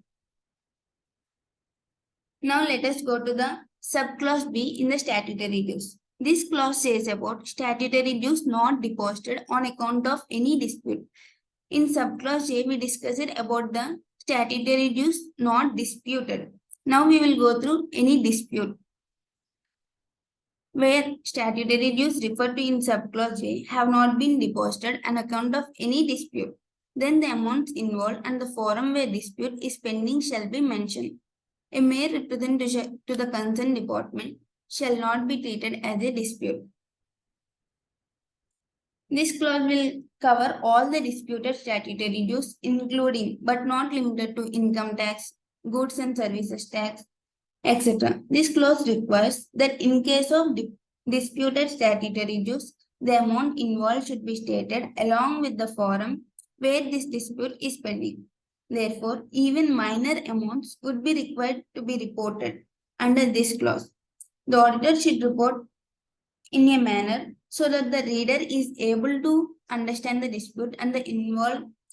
Now let us go to the subclause B in the statutory dues. This clause says about statutory dues not deposited on account of any dispute. In subclause A, we discussed about the statutory dues not disputed. Now we will go through any dispute, where statutory dues referred to in subclause A have not been deposited on account of any dispute. Then the amounts involved and the forum where dispute is pending shall be mentioned. A mere representation to the concerned department shall not be treated as a dispute. This clause will cover all the disputed statutory dues, including but not limited to income tax, goods and services tax, etc. This clause requires that in case of disputed statutory dues, the amount involved should be stated along with the forum where this dispute is pending. Therefore, even minor amounts would be required to be reported under this clause. The auditor should report in a manner so that the reader is able to understand the dispute and the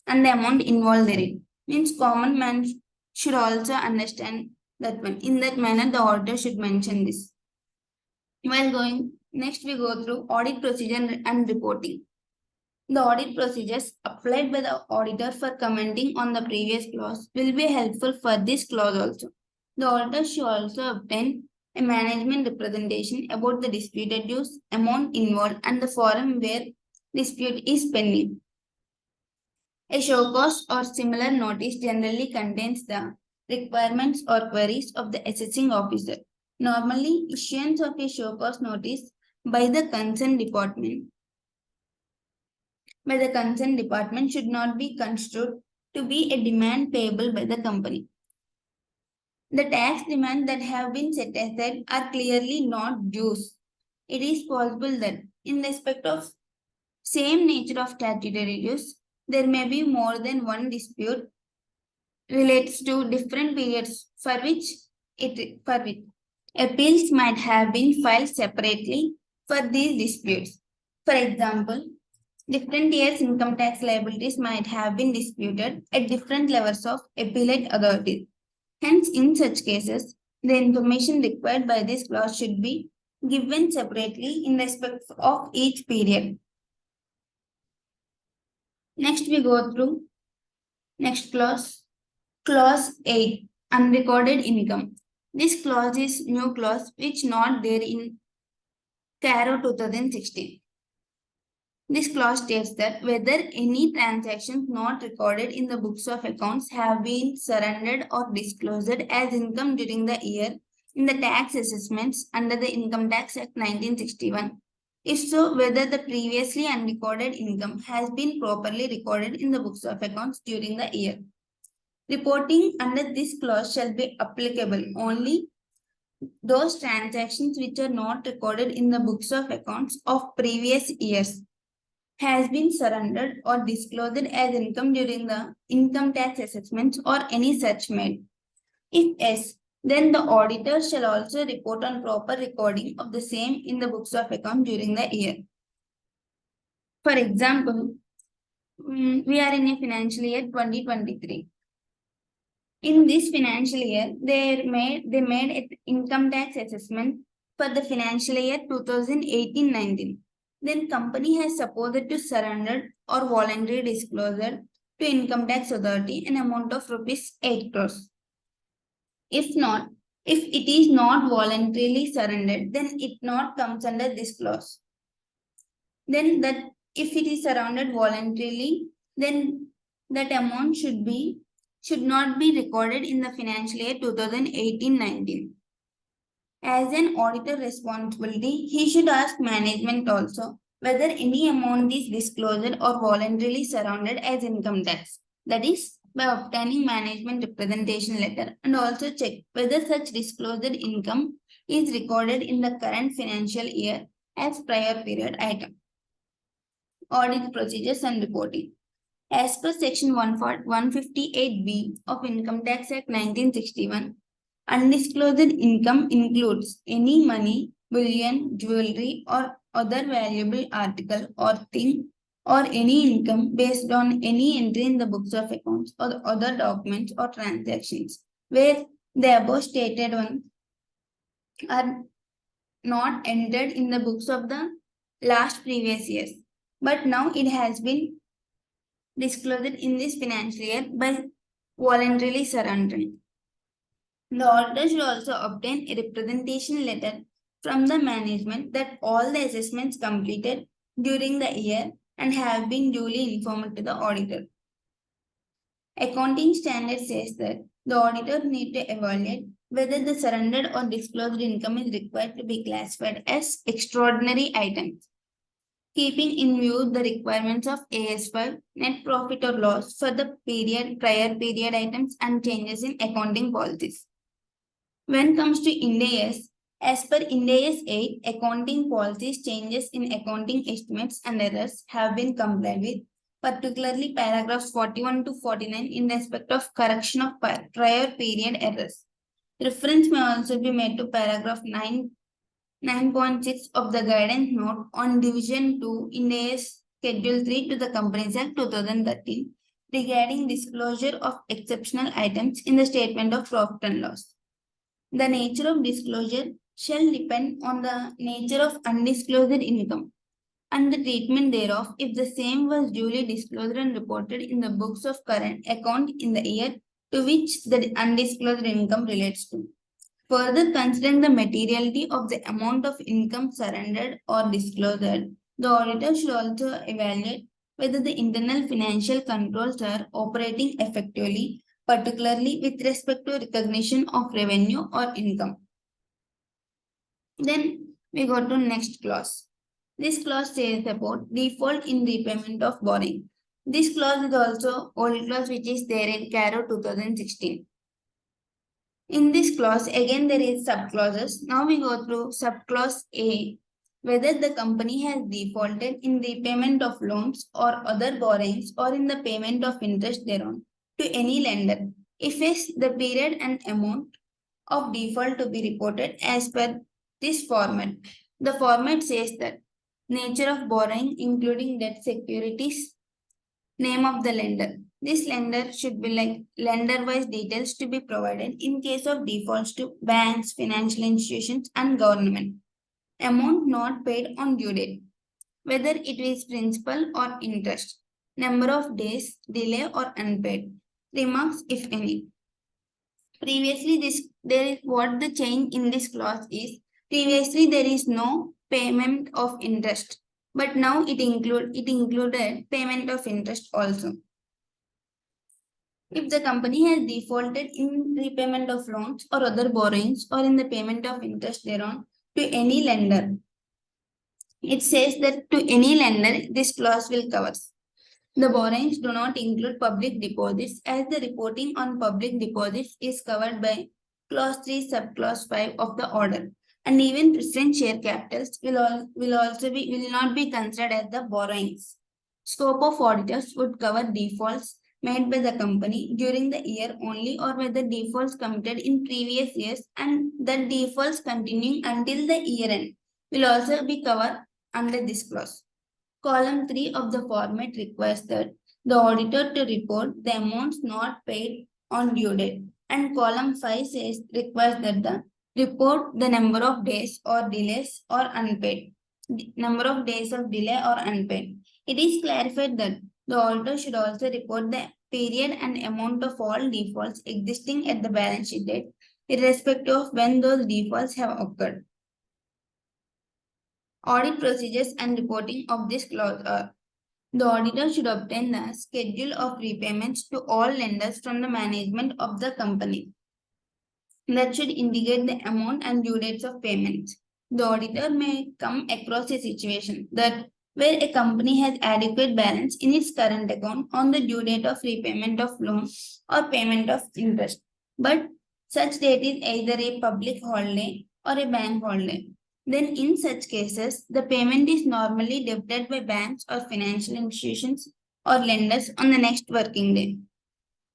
amount involved therein. Means common man should also understand that one. In that manner, the auditor should mention this. While going, next we go through audit procedure and reporting. The audit procedures applied by the auditor for commenting on the previous clause will be helpful for this clause also. The auditor should also obtain a management representation about the disputed dues, amount involved, and the forum where dispute is pending. A show cause or similar notice generally contains the requirements or queries of the assessing officer. Normally, issuance of a show cause notice by the concerned department should not be construed to be a demand payable by the company. The tax demands that have been set aside are clearly not dues. It is possible that in respect of same nature of statutory dues, there may be more than one dispute relates to different periods for which appeals might have been filed separately for these disputes. For example, Different years' income tax liabilities might have been disputed at different levels of appellate authorities. Hence, in such cases, the information required by this clause should be given separately in respect of each period. Next, we go through next clause, clause 8, unrecorded income. This clause is new clause which not there in CARO 2016. This clause states that whether any transactions not recorded in the books of accounts have been surrendered or disclosed as income during the year in the tax assessments under the Income Tax Act 1961. If so, whether the previously unrecorded income has been properly recorded in the books of accounts during the year. Reporting under this clause shall be applicable only those transactions which are not recorded in the books of accounts of previous years has been surrendered or disclosed as income during the income tax assessments or any such made. If yes, then the auditor shall also report on proper recording of the same in the books of account during the year. For example, we are in a financial year 2023. In this financial year, they made an income tax assessment for the financial year 2018-19. Then company has supposed to surrender or voluntary disclosure to income tax authority an amount of rupees 8 crores. If it is not voluntarily surrendered, then it not comes under this clause. Then that if it is surrendered voluntarily, then that amount should not be recorded in the financial year 2018-19. As an auditor responsibility, he should ask management also whether any amount is disclosed or voluntarily surrendered as income tax. That is, by obtaining management representation letter, and also check whether such disclosed income is recorded in the current financial year as prior period item. Audit procedures and reporting. As per section 158B of Income Tax Act 1961, undisclosed income includes any money, bullion, jewelry, or other valuable article or thing, or any income based on any entry in the books of accounts or other documents or transactions, where the above stated ones are not entered in the books of the last previous years, but now it has been disclosed in this financial year by voluntarily surrendering. The auditor should also obtain a representation letter from the management that all the assessments completed during the year and have been duly informed to the auditor. Accounting standard says that the auditor need to evaluate whether the surrendered or disclosed income is required to be classified as extraordinary items, keeping in view the requirements of AS5, net profit or loss for the prior period items and changes in accounting policies. When it comes to Ind AS, as per Ind AS 8, accounting policies changes in accounting estimates and errors have been complied with, particularly paragraphs 41 to 49 in respect of correction of prior period errors. Reference may also be made to paragraph 9.6 of the guidance note on Division 2 Ind AS Schedule 3 to the Companies Act 2013 regarding disclosure of exceptional items in the statement of profit and loss. The nature of disclosure shall depend on the nature of undisclosed income and the treatment thereof if the same was duly disclosed and reported in the books of current account in the year to which the undisclosed income relates to. Further, considering the materiality of the amount of income surrendered or disclosed, the auditor should also evaluate whether the internal financial controls are operating effectively, particularly with respect to recognition of revenue or income. Then we go to next clause. This clause says about default in repayment of borrowing. This clause is also old clause which is there in CARO 2016. In this clause, again there is subclauses. Now we go through subclause A, whether the company has defaulted in repayment of loans or other borrowings or in the payment of interest thereon to any lender. If yes, the period and amount of default to be reported as per this format. The format says that nature of borrowing, including debt securities, name of the lender. This lender should be like lender-wise details to be provided in case of defaults to banks, financial institutions, and government. Amount not paid on due date, whether it is principal or interest, number of days, delay or unpaid, remarks if any. Previously, there is what the change in this clause is. Previously, there is no payment of interest, but now it included payment of interest also. If the company has defaulted in repayment of loans or other borrowings or in the payment of interest thereon to any lender, it says that to any lender, this clause will cover. The borrowings do not include public deposits as the reporting on public deposits is covered by clause 3 subclause 5 of the order, and even preference share capitals will not be considered as the borrowings. Scope of auditors would cover defaults made by the company during the year only or whether defaults committed in previous years and the defaults continuing until the year end will also be covered under this clause. Column 3 of the format requires that the auditor to report the amounts not paid on due date, and column 5 says requires that the report the number of days or delays or unpaid. Number of days of delay or unpaid. It is clarified that the auditor should also report the period and amount of all defaults existing at the balance sheet date, irrespective of when those defaults have occurred. Audit procedures and reporting of this clause are: the auditor should obtain the schedule of repayments to all lenders from the management of the company. That should indicate the amount and due dates of payments. The auditor may come across a situation that where a company has adequate balance in its current account on the due date of repayment of loan or payment of interest, but such date is either a public holiday or a bank holiday. Then in such cases, the payment is normally debited by banks or financial institutions or lenders on the next working day.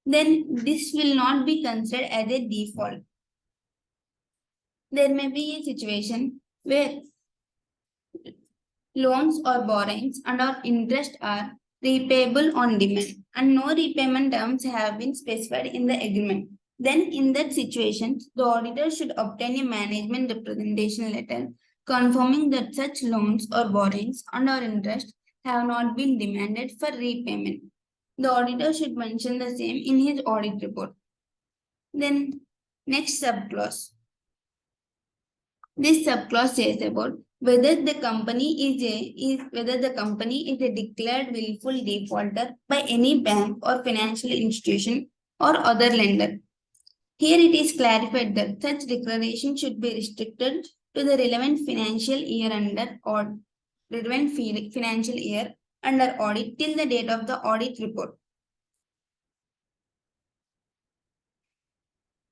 Then this will not be considered as a default. There may be a situation where loans or borrowings and or interest are repayable on demand and no repayment terms have been specified in the agreement. Then in that situation, the auditor should obtain a management representation letter confirming that such loans or borrowings and or interest have not been demanded for repayment. The auditor should mention the same in his audit report. Then next subclause. This subclause says about whether the company is a declared willful defaulter by any bank or financial institution or other lender. Here it is clarified that such declaration should be restricted to the relevant financial year under audit till the date of the audit report.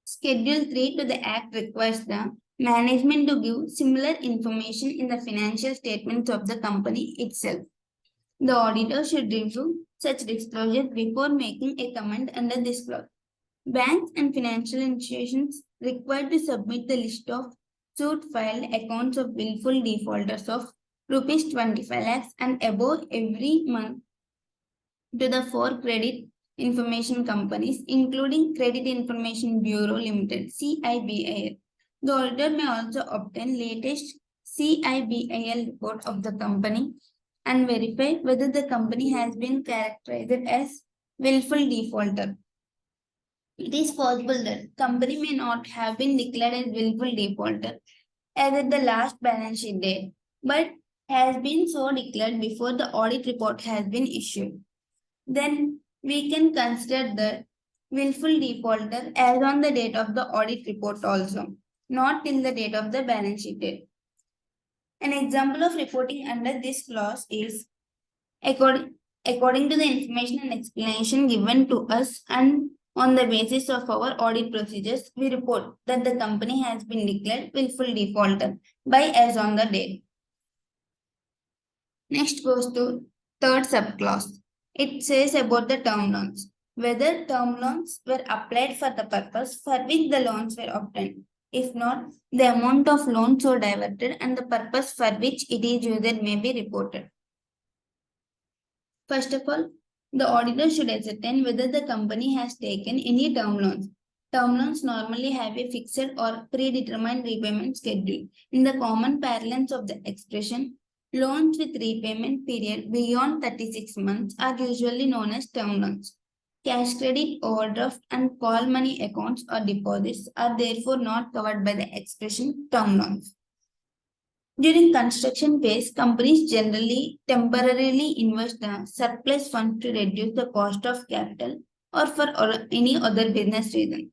Schedule 3 to the Act requires the management to give similar information in the financial statements of the company itself. The auditor should review such disclosures before making a comment under this clause. Banks and financial institutions required to submit the list of suit filed accounts of willful defaulters of rupees 25 lakhs and above every month to the 4 credit information companies, including Credit Information Bureau Limited, CIBIL. The auditor may also obtain latest CIBIL report of the company and verify whether the company has been characterized as willful defaulter. It is possible that company may not have been declared as willful defaulter as at the last balance sheet date, but has been so declared before the audit report has been issued. Then we can consider the willful defaulter as on the date of the audit report also, not till the date of the balance sheet date. An example of reporting under this clause is according to the information and explanation given to us and on the basis of our audit procedures, we report that the company has been declared willful defaulter by as on the date. Next goes to third subclause. It says about the term loans. Whether term loans were applied for the purpose for which the loans were obtained. If not, the amount of loan so diverted and the purpose for which it is used may be reported. First of all, the auditor should ascertain whether the company has taken any term loans. Term loans normally have a fixed or predetermined repayment schedule. In the common parlance of the expression, loans with repayment period beyond 36 months are usually known as term loans. Cash credit, overdraft, and call money accounts or deposits are therefore not covered by the expression term loans. During construction phase, companies generally temporarily invest the surplus funds to reduce the cost of capital or for any other business reason.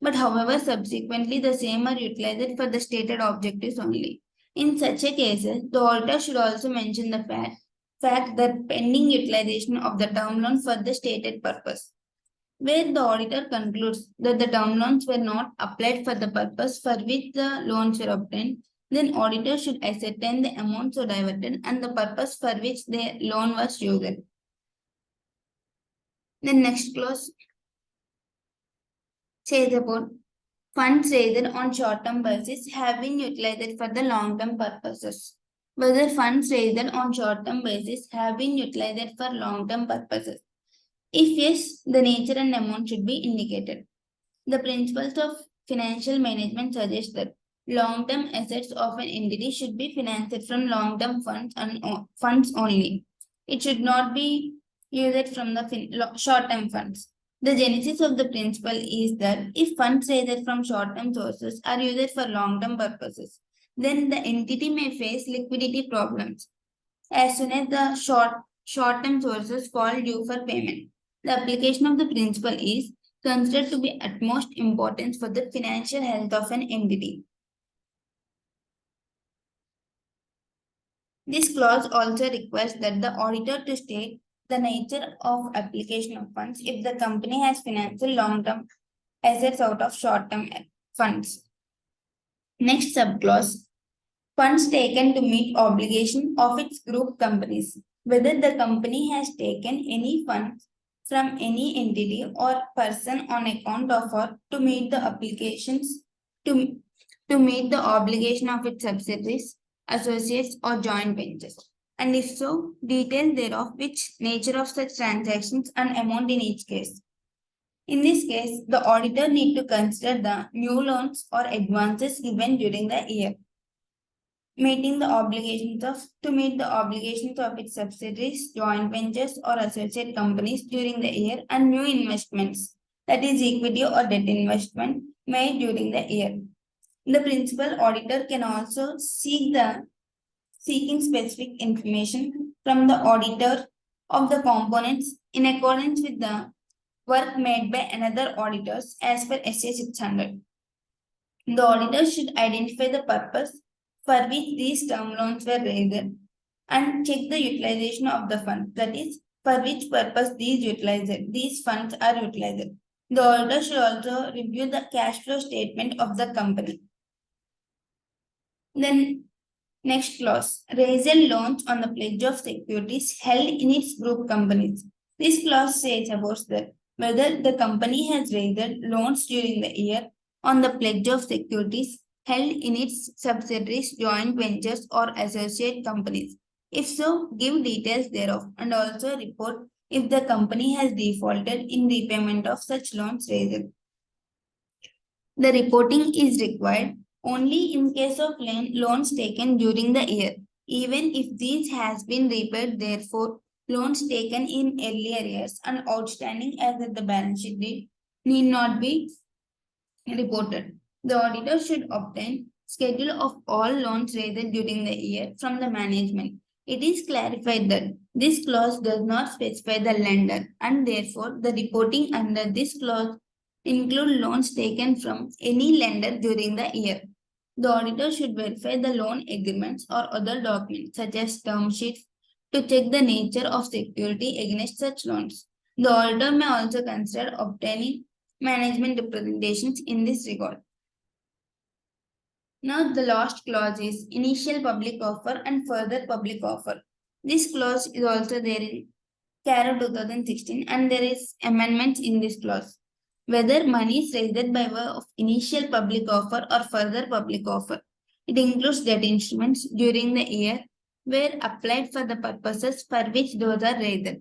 But however, subsequently the same are utilized for the stated objectives only. In such a cases, the auditor should also mention the fact that pending utilization of the term loan for the stated purpose. Where the auditor concludes that the term loans were not applied for the purpose for which the loans were obtained, then auditor should ascertain the amount so diverted and the purpose for which the loan was used. The next clause says about funds raised on short-term basis have been utilized for the long-term purposes. Whether funds raised on short-term basis have been utilized for long-term purposes. If yes, the nature and amount should be indicated. The principles of financial management suggest that long-term assets of an entity should be financed from long-term funds and funds only. It should not be used from the short-term funds. The genesis of the principle is that if funds raised from short-term sources are used for long-term purposes, then the entity may face liquidity problems as soon as the short-term sources fall due for payment. The application of the principle is considered to be utmost importance for the financial health of an entity. This clause also requires that the auditor to state the nature of application of funds if the company has financed long-term assets out of short-term funds. Next subclause, funds taken to meet obligation of its group companies. Whether the company has taken any funds from any entity or person on account of or to meet the applications to meet the obligation of its subsidiaries, associates, or joint ventures. And if so, detail thereof, which nature of such transactions and amount in each case. In this case, the auditor need to consider the new loans or advances given during the year, to meet the obligations of its subsidiaries, joint ventures, or associate companies during the year, and new investments, that is equity or debt investment made during the year. The principal auditor can also seeking specific information from the auditor of the components in accordance with the work made by another auditors as per SA 600. The auditor should identify the purpose for which these term loans were raised and check the utilization of the fund, that is, for which purpose these funds are utilized. The auditor should also review the cash flow statement of the company. Then next clause, raised loans on the pledge of securities held in its group companies. This clause says about that whether the company has raised loans during the year on the pledge of securities held in its subsidiaries, joint ventures, or associate companies. If so, give details thereof and also report if the company has defaulted in repayment of such loans raised. The reporting is required only in case of loans taken during the year, even if these has been repaid. Therefore, loans taken in earlier years and outstanding as at the balance sheet need not be reported. The auditor should obtain schedule of all loans raised during the year from the management. It is clarified that this clause does not specify the lender, and therefore the reporting under this clause include loans taken from any lender during the year. The auditor should verify the loan agreements or other documents such as term sheets to check the nature of security against such loans. The auditor may also consider obtaining management representations in this regard. Now the last clause is initial public offer and further public offer. This clause is also there in CARO 2016 and there is amendments in this clause. whether money is raised by way of initial public offer or further public offer. It includes debt instruments during the year were applied for the purposes for which those are raised.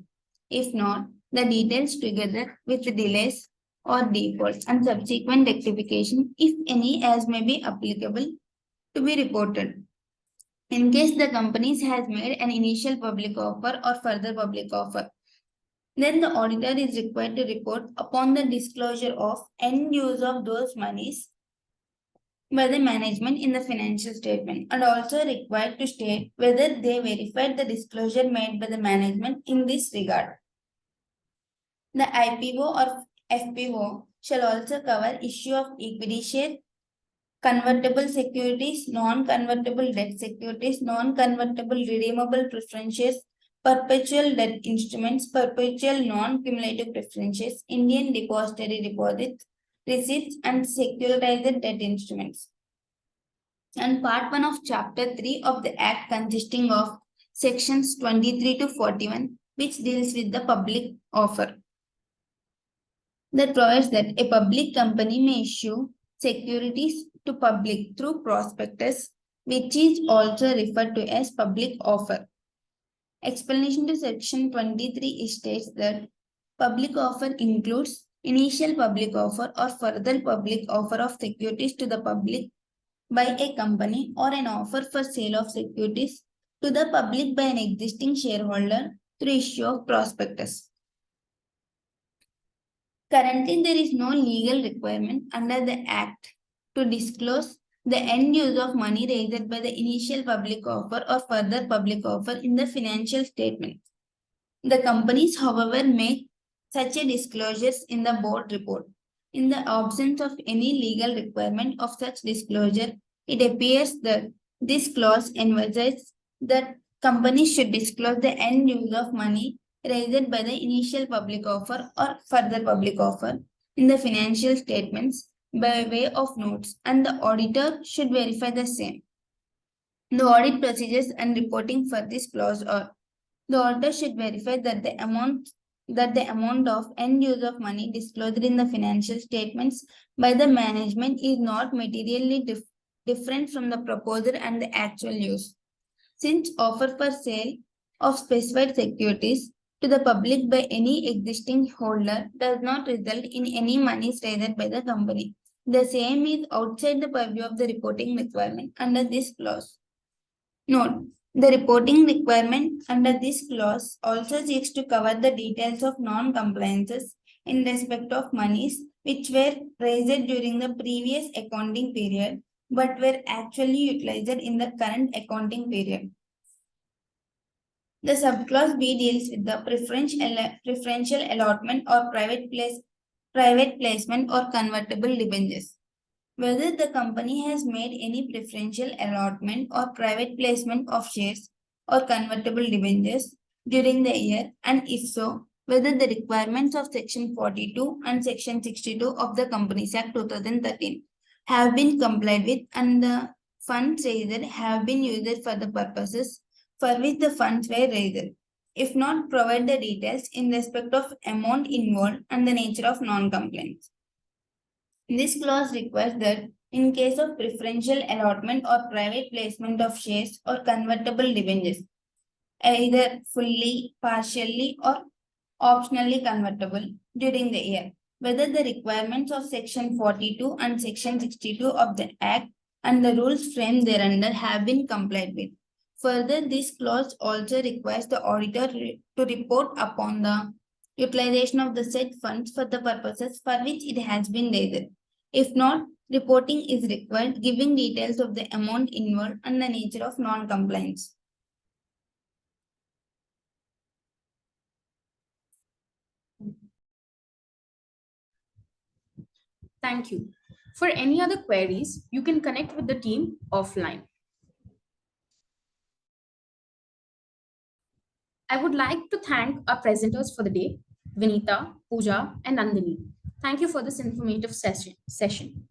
If not, the details together with the delays or defaults and subsequent rectification, if any, as may be applicable, to be reported. In case the company has made an initial public offer or further public offer, then the auditor is required to report upon the disclosure of end use of those monies by the management in the financial statement, and also required to state whether they verified the disclosure made by the management in this regard. The IPO or FPO shall also cover issue of equity share, convertible securities, non-convertible debt securities, non-convertible redeemable preferences, perpetual debt instruments, perpetual non-cumulative preferences, Indian depository deposits, receipts, and securitized debt instruments. And part 1 of chapter 3 of the Act, consisting of sections 23 to 41, which deals with the public offer, that provides that a public company may issue securities to public through prospectus, which is also referred to as public offer. Explanation to section 23 states that public offer includes initial public offer or further public offer of securities to the public by a company, or an offer for sale of securities to the public by an existing shareholder through issue of prospectus. Currently, there is no legal requirement under the Act to disclose the end use of money raised by the initial public offer or further public offer in the financial statement. The companies, however, make such a disclosures in the board report. In the absence of any legal requirement of such disclosure, it appears that this clause emphasizes that companies should disclose the end use of money raised by the initial public offer or further public offer in the financial statements by way of notes, and the auditor should verify the same. The audit procedures and reporting for this clause are: the auditor should verify that the amount of end use of money disclosed in the financial statements by the management is not materially different from the proposed and the actual use. Since offer for sale of specified securities to the public by any existing holder does not result in any monies raised by the company, the same is outside the purview of the reporting requirement under this clause. Note: the reporting requirement under this clause also seeks to cover the details of non-compliances in respect of monies which were raised during the previous accounting period but were actually utilized in the current accounting period. The subclause B deals with the preferential allotment or private placement or convertible debentures. Whether the company has made any preferential allotment or private placement of shares or convertible debentures during the year, and if so, whether the requirements of Section 42 and Section 62 of the Companies Act 2013 have been complied with, and the funds raised have been used for the purposes for which the funds were raised. If not, provide the details in respect of amount involved and the nature of non-compliance. This clause requires that in case of preferential allotment or private placement of shares or convertible debentures, either fully, partially, or optionally convertible during the year, whether the requirements of Section 42 and Section 62 of the Act and the rules framed thereunder have been complied with. Further, this clause also requires the auditor to report upon the utilization of the said funds for the purposes for which it has been raised. If not, reporting is required, giving details of the amount involved and the nature of non-compliance. Thank you. For any other queries, you can connect with the team offline. I would like to thank our presenters for the day, Vinita, Pooja, and Nandini. Thank you for this informative session.